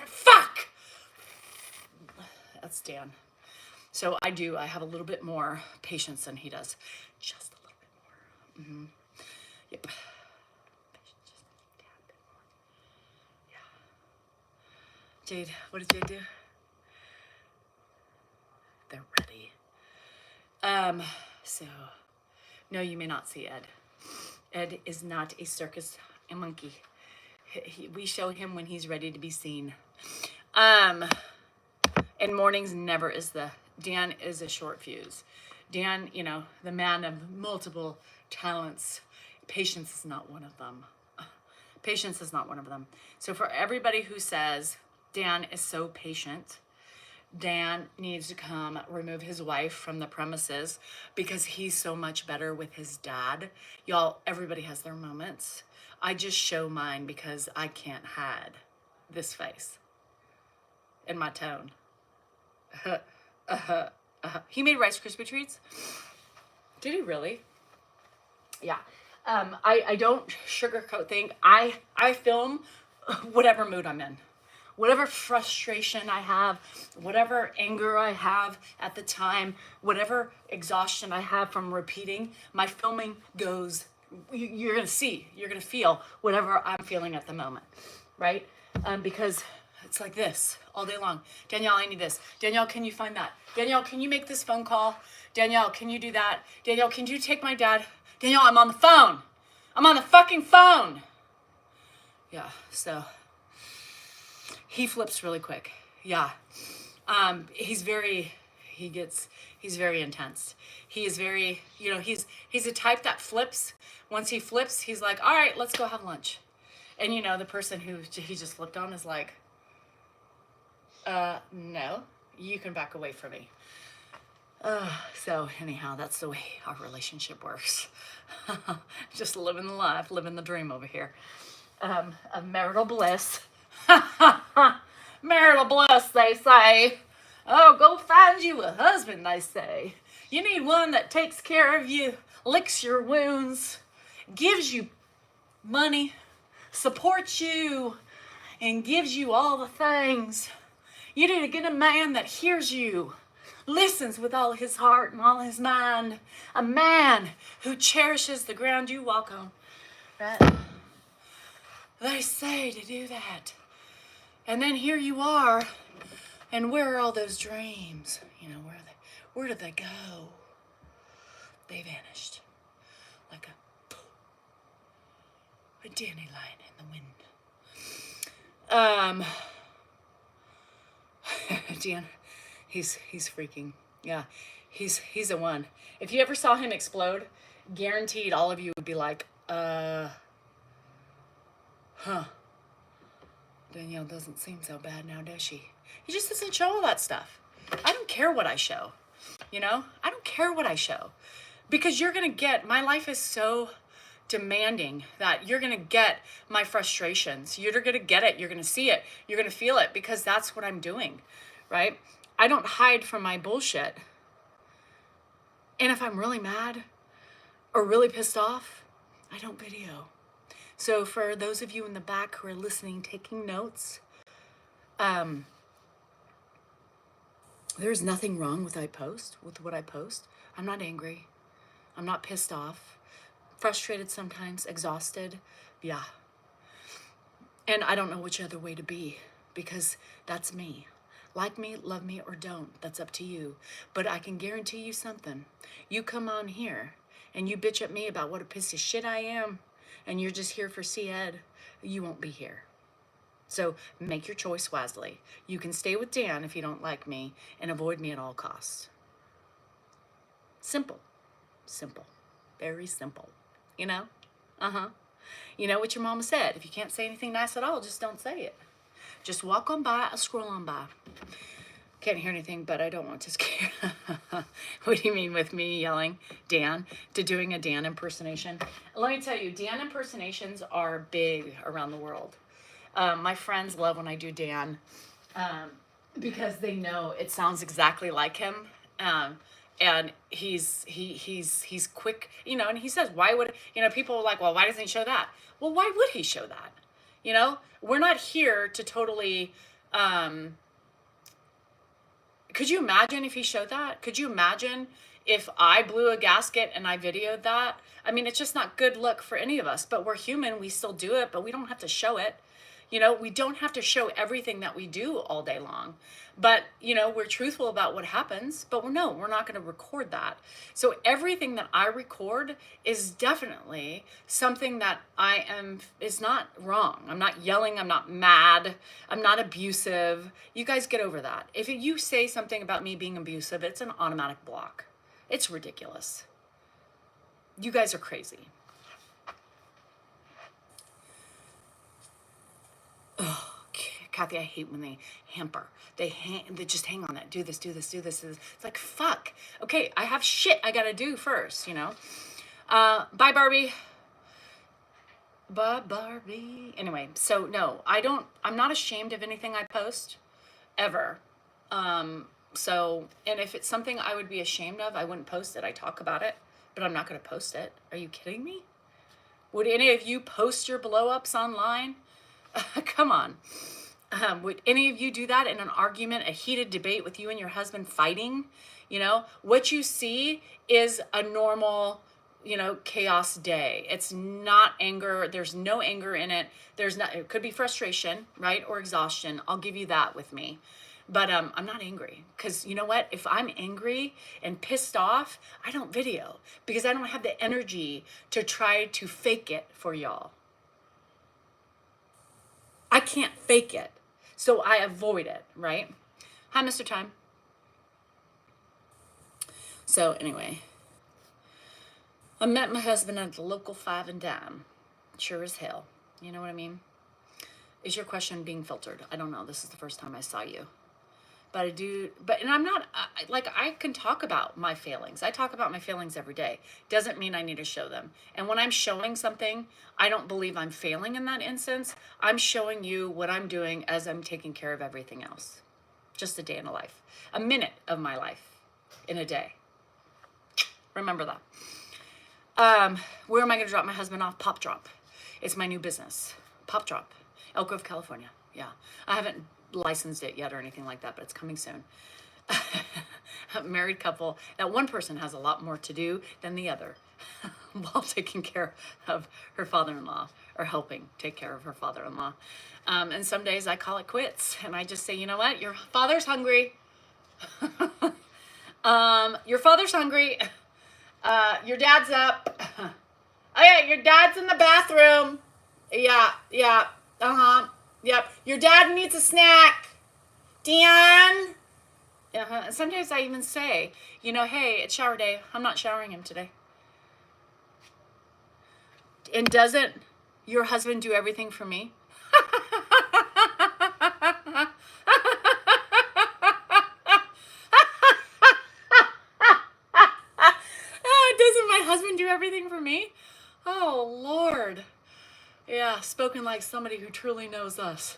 Fuck. That's Dan. So I have a little bit more patience than he does. Just a little bit more. Mm-hmm. Yep. Just a tad bit more. Yeah. Jade, what did Jade do? They're ready. So, no, you may not see Ed. Ed is not a circus monkey. We show him when he's ready to be seen. And mornings never is Dan is a short fuse. Dan, the man of multiple talents. Patience is not one of them. So for everybody who says Dan is so patient, Dan needs to come remove his wife from the premises because he's so much better with his dad. Y'all, everybody has their moments. I just show mine because I can't hide this face and my tone. He made Rice Krispie treats. Did he really? Yeah. I don't sugarcoat things. I film whatever mood I'm in. Whatever frustration I have, whatever anger I have at the time, whatever exhaustion I have from repeating, my filming goes, you're going to feel whatever I'm feeling at the moment, right? Because it's like this all day long. Danielle, I need this. Danielle, can you find that? Danielle, can you make this phone call? Danielle, can you do that? Danielle, can you take my dad? Danielle, I'm on the phone. I'm on the fucking phone. Yeah, so he flips really quick. Yeah. He's very intense. He is very, he's a type that flips. Once he flips, he's like, all right, let's go have lunch. And the person who he just flipped on is like, no, you can back away from me. So anyhow, that's the way our relationship works. Just living the life, living the dream over here. Of marital bliss. Marital bliss, they say. Oh, go find you a husband, they say. You need one that takes care of you, licks your wounds, gives you money, supports you, and gives you all the things. You need to get a man that hears you, listens with all his heart and all his mind. A man who cherishes the ground you walk on. Right? They say to do that. And then here you are. And where are all those dreams? You know, where did they go? They vanished. Like a dandelion in the wind. Dan, he's freaking. Yeah, he's a one. If you ever saw him explode, guaranteed all of you would be like, Danielle doesn't seem so bad now, does she? He just doesn't show all that stuff. I don't care what I show. You know? I don't care what I show. Because you're going to get, my life is so demanding that you're going to get my frustrations. You're going to get it. You're going to see it. You're going to feel it because that's what I'm doing, right? I don't hide from my bullshit. And if I'm really mad or really pissed off, I don't video. So for those of you in the back who are listening, taking notes, there's nothing wrong with what I post. I'm not angry. I'm not pissed off. Frustrated sometimes, exhausted. Yeah. And I don't know which other way to be because that's me. Like me, love me, or don't. That's up to you. But I can guarantee you something. You come on here and you bitch at me about what a piece of shit I am, and you're just here for C-Ed, you won't be here. So make your choice wisely. You can stay with Dan if you don't like me and avoid me at all costs. Simple. Simple. Very simple. You know? You know what your mama said. If you can't say anything nice at all, just don't say it. Just walk on by or scroll on by. Can't hear anything, but I don't want to scare. What do you mean with me yelling Dan to doing a Dan impersonation? Let me tell you, Dan impersonations are big around the world. My friends love when I do Dan because they know it sounds exactly like him. And he's quick, you know, and he says, why would, you know, people are like, well, why doesn't he show that? Well, why would he show that? You know, we're not here to totally, could you imagine if he showed that? Could you imagine if I blew a gasket and I videoed that? I mean, it's just not good look for any of us, but we're human. We still do it, but we don't have to show it. You know, we don't have to show everything that we do all day long. But, you know, we're truthful about what happens, but we're not going to record that. So everything that I record is definitely something that is not wrong. I'm not yelling. I'm not mad. I'm not abusive. You guys get over that. If you say something about me being abusive, it's an automatic block. It's ridiculous. You guys are crazy. Oh, Kathy, I hate when they hamper. They just hang on that. Do this. It's like, fuck. Okay, I have shit I gotta do first, you know? Bye, Barbie. Bye, Barbie. Anyway, so no, I'm not ashamed of anything I post, ever. So, and if it's something I would be ashamed of, I wouldn't post it. I talk about it, but I'm not gonna post it. Are you kidding me? Would any of you post your blow-ups online? Come on. Would any of you do that in an argument, a heated debate with you and your husband fighting? You know, what you see is a normal, you know, chaos day. It's not anger. There's no anger in it. It could be frustration, right? Or exhaustion. I'll give you that with me. But I'm not angry because you know what? If I'm angry and pissed off, I don't video because I don't have the energy to try to fake it for y'all. I can't fake it. So I avoid it, right? Hi, Mr. Time. So anyway, I met my husband at the local 5 and dime. Sure as hell. You know what I mean? Is your question being filtered? I don't know. This is the first time I saw you. But I do, and I'm not, like, I can talk about my failings. I talk about my failings every day. Doesn't mean I need to show them. And when I'm showing something, I don't believe I'm failing in that instance. I'm showing you what I'm doing as I'm taking care of everything else. Just a day in a life, a minute of my life in a day. Remember that. Where am I going to drop my husband off? Pop Drop. It's my new business. Pop Drop. Elk Grove, California. Yeah. I haven't licensed it yet or anything like that, but it's coming soon. A married couple. That one person has a lot more to do than the other while taking care of her father-in-law, or helping take care of her father-in-law. And some days I call it quits and I just say, you know what? Your father's hungry. Your father's hungry. Your dad's up. Oh yeah, your dad's in the bathroom. Yeah. Yep. Your dad needs a snack. Dan. And sometimes I even say, you know, hey, it's shower day. I'm not showering him today. And doesn't your husband do everything for me? Doesn't my husband do everything for me? Oh, Lord. Yeah, spoken like somebody who truly knows us.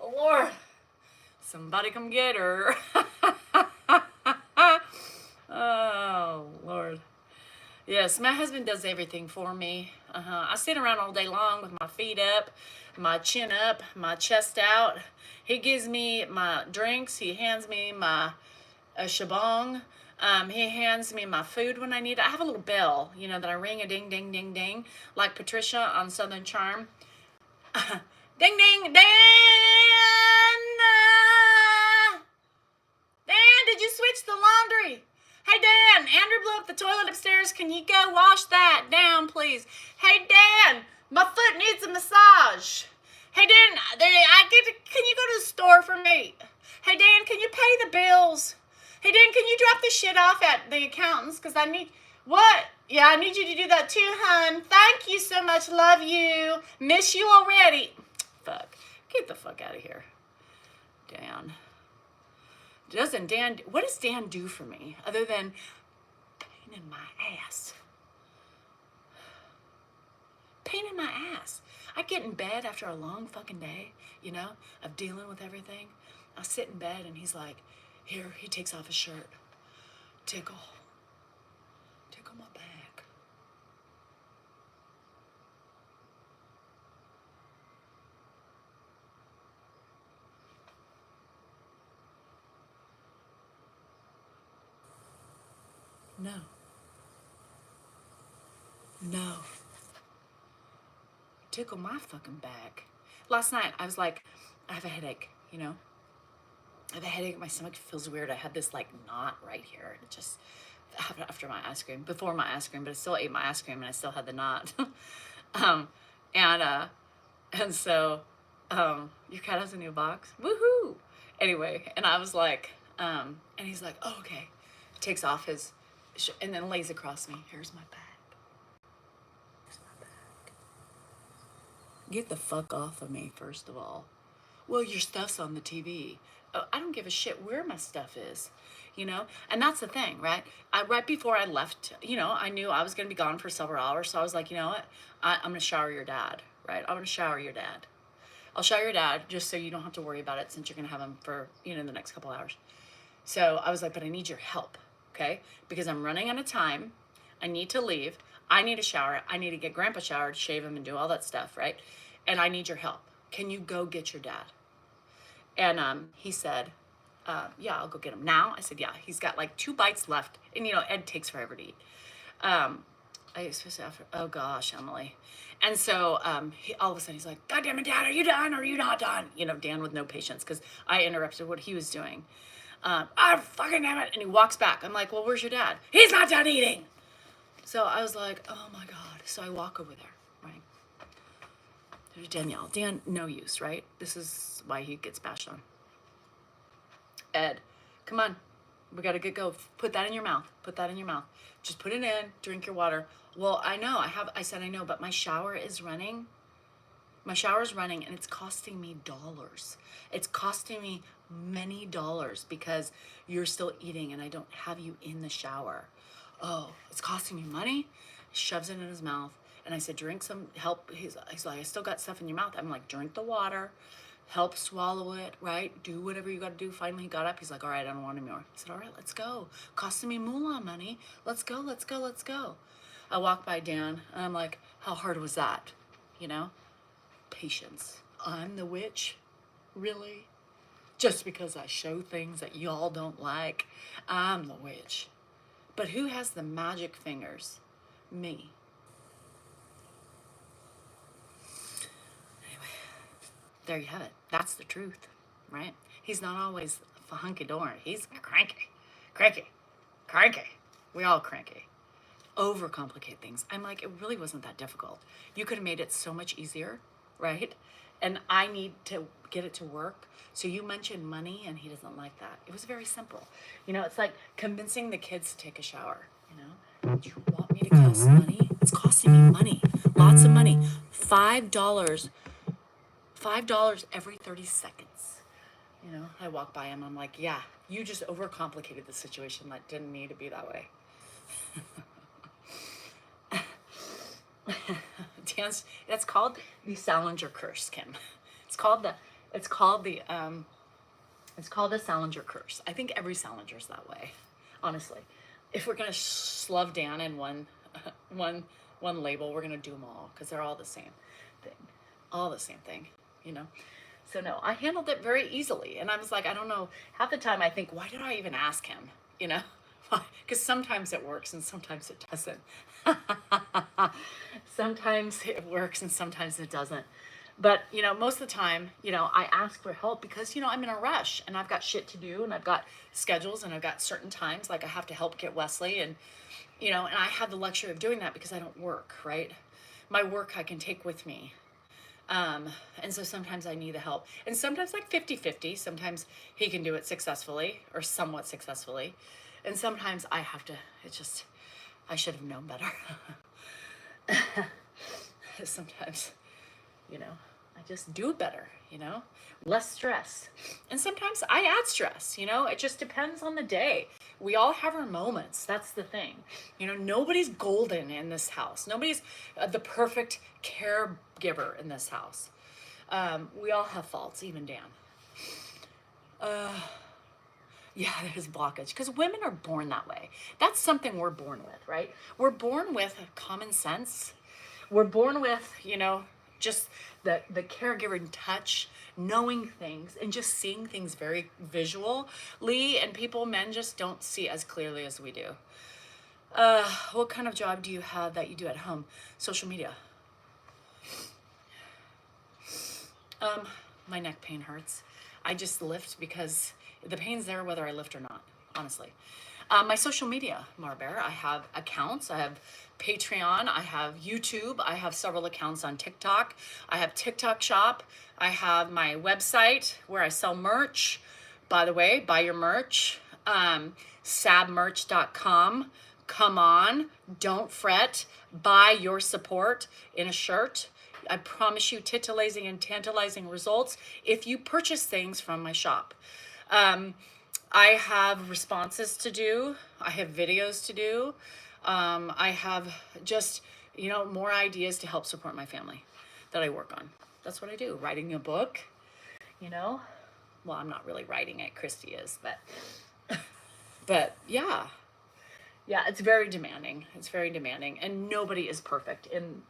Lord, somebody come get her. Oh, Lord. Yes, my husband does everything for me. I sit around all day long with my feet up, my chin up, my chest out. He gives me my drinks. He hands me my shabong. He hands me my food when I need it. I have a little bell, you know, that I ring, a ding, ding, ding, ding, like Patricia on Southern Charm. Ding, ding, Dan! Dan, did you switch the laundry? Hey, Dan, Andrew blew up the toilet upstairs. Can you go wash that down, please? Hey, Dan, my foot needs a massage. Hey, Dan, can you go to the store for me? Hey, Dan, can you pay the bills? Hey, Dan, can you drop the shit off at the accountant's? Because I need, what? Yeah, I need you to do that too, hun. Thank you so much. Love you. Miss you already. Fuck. Get the fuck out of here. Dan. What does Dan do for me other than pain in my ass? Pain in my ass. I get in bed after a long fucking day, you know, of dealing with everything. I sit in bed and he's like, here, he takes off his shirt. Tickle my back. No. Tickle my fucking back. Last night, I was like, I have a headache, you know? I have a headache. My stomach feels weird. I had this, like, knot right here. It just, after my ice cream, before my ice cream, but I still ate my ice cream and I still had the knot. And so, your cat has a new box. Woohoo! Anyway, and I was like, and he's like, oh, okay. Takes off his, and then lays across me. Here's my back. Get the fuck off of me, first of all. Well, your stuff's on the TV. Oh, I don't give a shit where my stuff is, you know? And that's the thing, right? Right before I left, you know, I knew I was going to be gone for several hours. So I was like, you know what? I'm going to shower your dad, right? I'm going to shower your dad. I'll shower your dad just so you don't have to worry about it since you're going to have him for, you know, the next couple hours. So I was like, but I need your help, okay? Because I'm running out of time. I need to leave. I need a shower. I need to get Grandpa showered, shave him, and do all that stuff, right? And I need your help. Can you go get your dad? And he said, yeah, I'll go get him. Now? I said, yeah. He's got like 2 bites left. And, you know, Ed takes forever to eat. Especially after, oh gosh, Emily. And so all of a sudden he's like, God damn it, Dad, are you done or are you not done? You know, Dan with no patience because I interrupted what he was doing. Fucking damn it. And he walks back. I'm like, well, where's your dad? He's not done eating. So I was like, oh my God. So I walk over there, right? There's Danielle. Dan, no use, right? This is why he gets bashed on. Ed, come on. We got to get go. Put that in your mouth. Put that in your mouth. Just put it in. Drink your water. Well, I know. I said I know, but my shower is running. My shower's running and it's costing me dollars. It's costing me many dollars because you're still eating and I don't have you in the shower. Oh, it's costing me money. He shoves it in his mouth. And I said, drink some, help. He's like, I still got stuff in your mouth. I'm like, drink the water, help swallow it, right? Do whatever you got to do. Finally, he got up. He's like, all right, I don't want any more. I said, all right, let's go. Costing me moolah money. Let's go, let's go, let's go. I walk by Dan and I'm like, how hard was that? You know? Patience. I'm the witch? Really? Just because I show things that y'all don't like, I'm the witch. But who has the magic fingers? Me. Anyway, there you have it. That's the truth, right? He's not always hunky-dory. He's cranky. Cranky. Cranky. We all cranky. Overcomplicate things. I'm like, it really wasn't that difficult. You could have made it so much easier, right? And I need to get it to work. So you mentioned money and he doesn't like that. It was very simple. You know, it's like convincing the kids to take a shower, you know? Do you want me to cost money? It's costing me money. Lots of money. $5. $5 every 30 seconds. You know, I walk by him. I'm like, yeah, you just overcomplicated the situation. That didn't need to be that way. Dance. That's called the Salinger curse, Kim. It's called the Salinger curse. I think every Salinger's that way, honestly. If we're gonna slove Dan in one label, we're gonna do them all because they're all the same thing, all the same thing, you know. So no, I handled it very easily, and I was like, I don't know. Half the time, I think, why did I even ask him? You know. Because sometimes it works and sometimes it doesn't. Sometimes it works and sometimes it doesn't. But, you know, most of the time, you know, I ask for help because, you know, I'm in a rush and I've got shit to do and I've got schedules and I've got certain times, like I have to help get Wesley and, you know, and I have the luxury of doing that because I don't work, right? My work I can take with me. And so sometimes I need the help. And sometimes like 50-50, sometimes he can do it successfully or somewhat successfully. And sometimes I have to, I should have known better. Sometimes, you know, I just do it better, you know, less stress. And sometimes I add stress, you know, it just depends on the day. We all have our moments. That's the thing. You know, nobody's golden in this house. Nobody's the perfect caregiver in this house. We all have faults, even Dan. Yeah, there's blockage because women are born that way. That's something we're born with, right? We're born with common sense. We're born with, you know, just the caregiving touch, knowing things and just seeing things very visually. And men just don't see as clearly as we do. What kind of job do you have that you do at home? Social media. My neck pain hurts. I just lift because the pain's there whether I lift or not, honestly. My social media, Marbear, I have accounts. I have Patreon. I have YouTube. I have several accounts on TikTok. I have TikTok shop. I have my website where I sell merch. By the way, buy your merch. Sabmerch.com. Come on, don't fret. Buy your support in a shirt. I promise you titillating and tantalizing results if you purchase things from my shop. I have responses to do. I have videos to do. I have just, you know, more ideas to help support my family that I work on. That's what I do. Writing a book, you know. Well, I'm not really writing it. Christy is, but yeah. Yeah, it's very demanding. It's very demanding. And nobody is perfect. And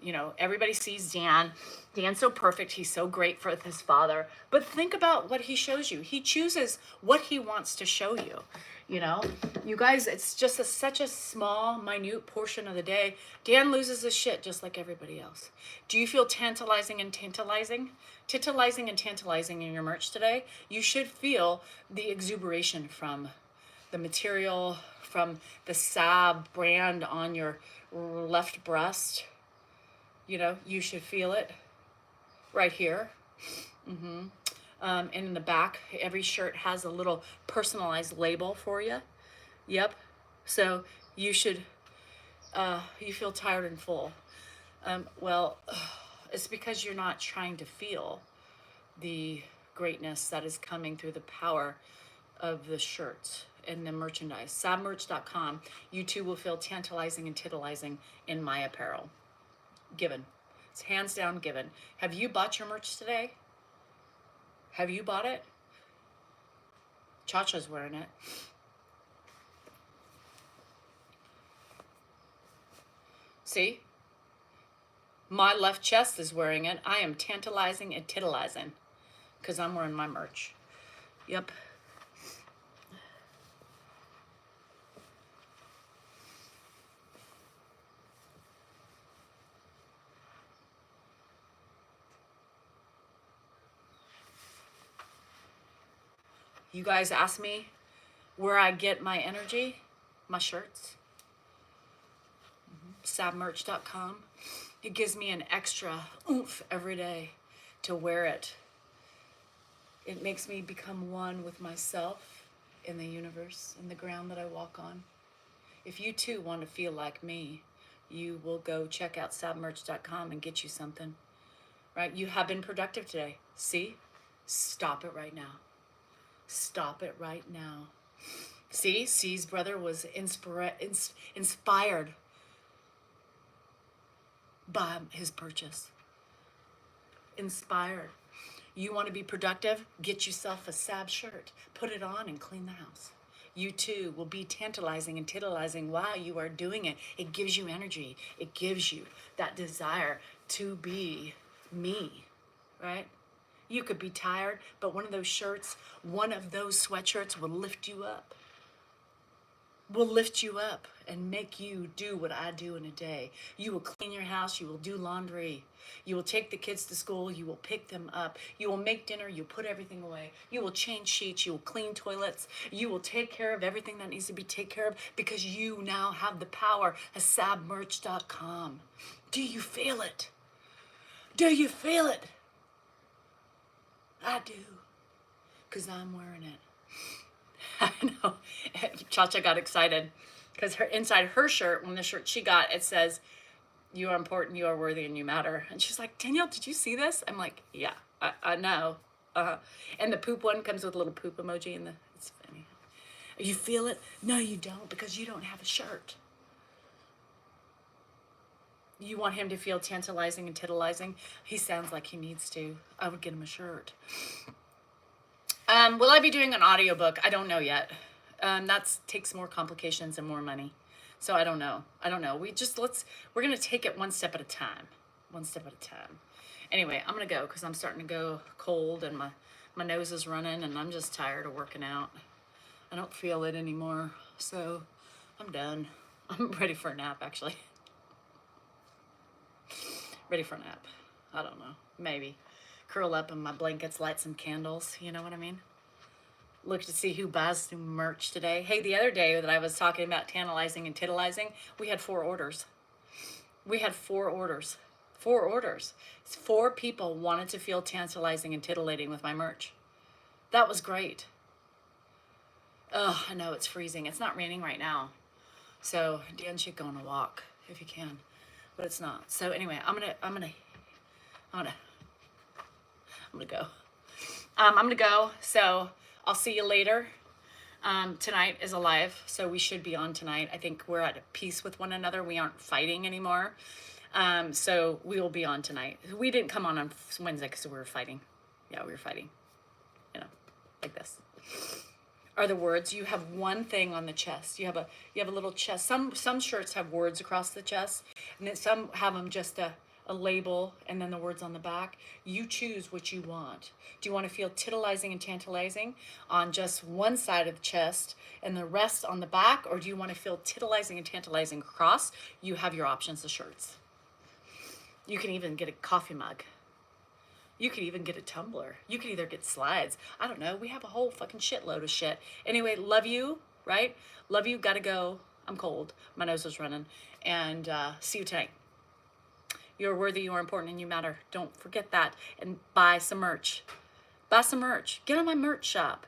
you know, everybody sees Dan. Dan's so perfect. He's so great for his father. But think about what he shows you. He chooses what he wants to show you. You know, you guys, it's just such a small, minute portion of the day. Dan loses his shit just like everybody else. Do you feel tantalizing and tantalizing? Tantalizing and tantalizing in your merch today? You should feel the exuberation from the material, from the Sab brand on your left breast. You know, you should feel it right here. And in the back, every shirt has a little personalized label for you. Yep. So you should, you feel tired and full. Well, it's because you're not trying to feel the greatness that is coming through the power of the shirts and the merchandise. Sabmerch.com. You too will feel tantalizing and titillizing in my apparel. Given. It's hands down given. Have you bought your merch today? Have you bought it? Cha-Cha's wearing it. See? My left chest is wearing it. I am tantalizing and titillizing because I'm wearing my merch. Yep. You guys ask me where I get my energy, my shirts. Sabmerch.com. It gives me an extra oomph every day to wear it. It makes me become one with myself in the universe, in the ground that I walk on. If you too want to feel like me, you will go check out sabmerch.com and get you something. Right? You have been productive today. See? Stop it right now. Stop it right now. See? C's brother was inspired by his purchase. Inspired. You want to be productive? Get yourself a Sab shirt. Put it on and clean the house. You too will be tantalizing and titillizing while you are doing it. It gives you energy. It gives you that desire to be me, right? You could be tired, but one of those shirts, one of those sweatshirts will lift you up. Will lift you up and make you do what I do in a day. You will clean your house. You will do laundry. You will take the kids to school. You will pick them up. You will make dinner. You put everything away. You will change sheets. You will clean toilets. You will take care of everything that needs to be taken care of because you now have the power of sabmerch.com. Do you feel it? Do you feel it? I do, because I'm wearing it. I know. Cha-Cha got excited because her inside her shirt, when the shirt she got, it says, "You are important, you are worthy, and you matter." And she's like, "Danielle, did you see this?" I'm like, "Yeah, I know." And the poop one comes with a little poop emoji in the, it's funny. You feel it? No, you don't, because you don't have a shirt. You want him to feel tantalizing and titillizing? He sounds like he needs to. I would get him a shirt. Will I be doing an audiobook? I don't know yet. That takes more complications and more money. So I don't know. We're going to take it one step at a time. One step at a time. Anyway, I'm going to go because I'm starting to go cold and my nose is running and I'm just tired of working out. I don't feel it anymore. So I'm done. I'm ready for a nap, actually. Ready for a nap. I don't know. Maybe. Curl up in my blankets, light some candles. You know what I mean? Look to see who buys new merch today. Hey, the other day that I was talking about tantalizing and titillizing, we had 4 orders. We had 4 orders. 4 orders. 4 people wanted to feel tantalizing and titillating with my merch. That was great. Oh, I know it's freezing. It's not raining right now. So Dan should go on a walk if you can. But it's not. So anyway, I'm gonna go. I'm gonna go. So I'll see you later. Tonight is alive, so we should be on tonight. I think we're at peace with one another. We aren't fighting anymore. So we will be on tonight. We didn't come on Wednesday because we were fighting. Yeah, we were fighting. You know, like this. Are the words. You have one thing on the chest. You have a little chest. Some shirts have words across the chest, and then some have them just a label and then the words on the back. You choose what you want. Do you want to feel titillizing and tantalizing on just one side of the chest and the rest on the back, or do you want to feel titillizing and tantalizing across? You have your options of shirts. You can even get a coffee mug. You could even get a tumbler. You could either get slides. I don't know. We have a whole fucking shitload of shit. Anyway, love you, right? Love you. Gotta go. I'm cold. My nose is running. And see you tonight. You're worthy, you are important, and you matter. Don't forget that. And buy some merch. Buy some merch. Get on my merch shop.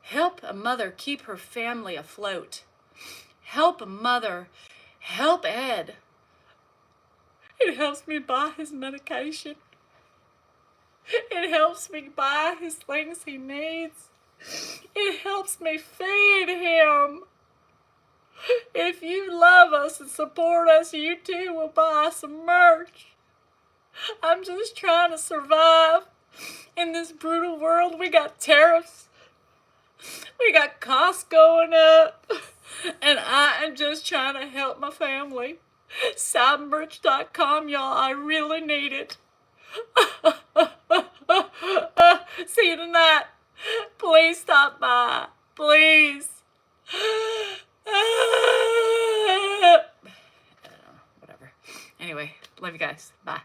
Help a mother keep her family afloat. Help a mother. Help Ed. It helps me buy his medication. It helps me buy his things he needs. It helps me feed him. If you love us and support us, you too will buy some merch. I'm just trying to survive in this brutal world. We got tariffs. We got costs going up. And I am just trying to help my family. Sidemerch.com, y'all. I really need it. See you tonight. Please stop by. Please. I don't know. Whatever. Anyway, love you guys. Bye.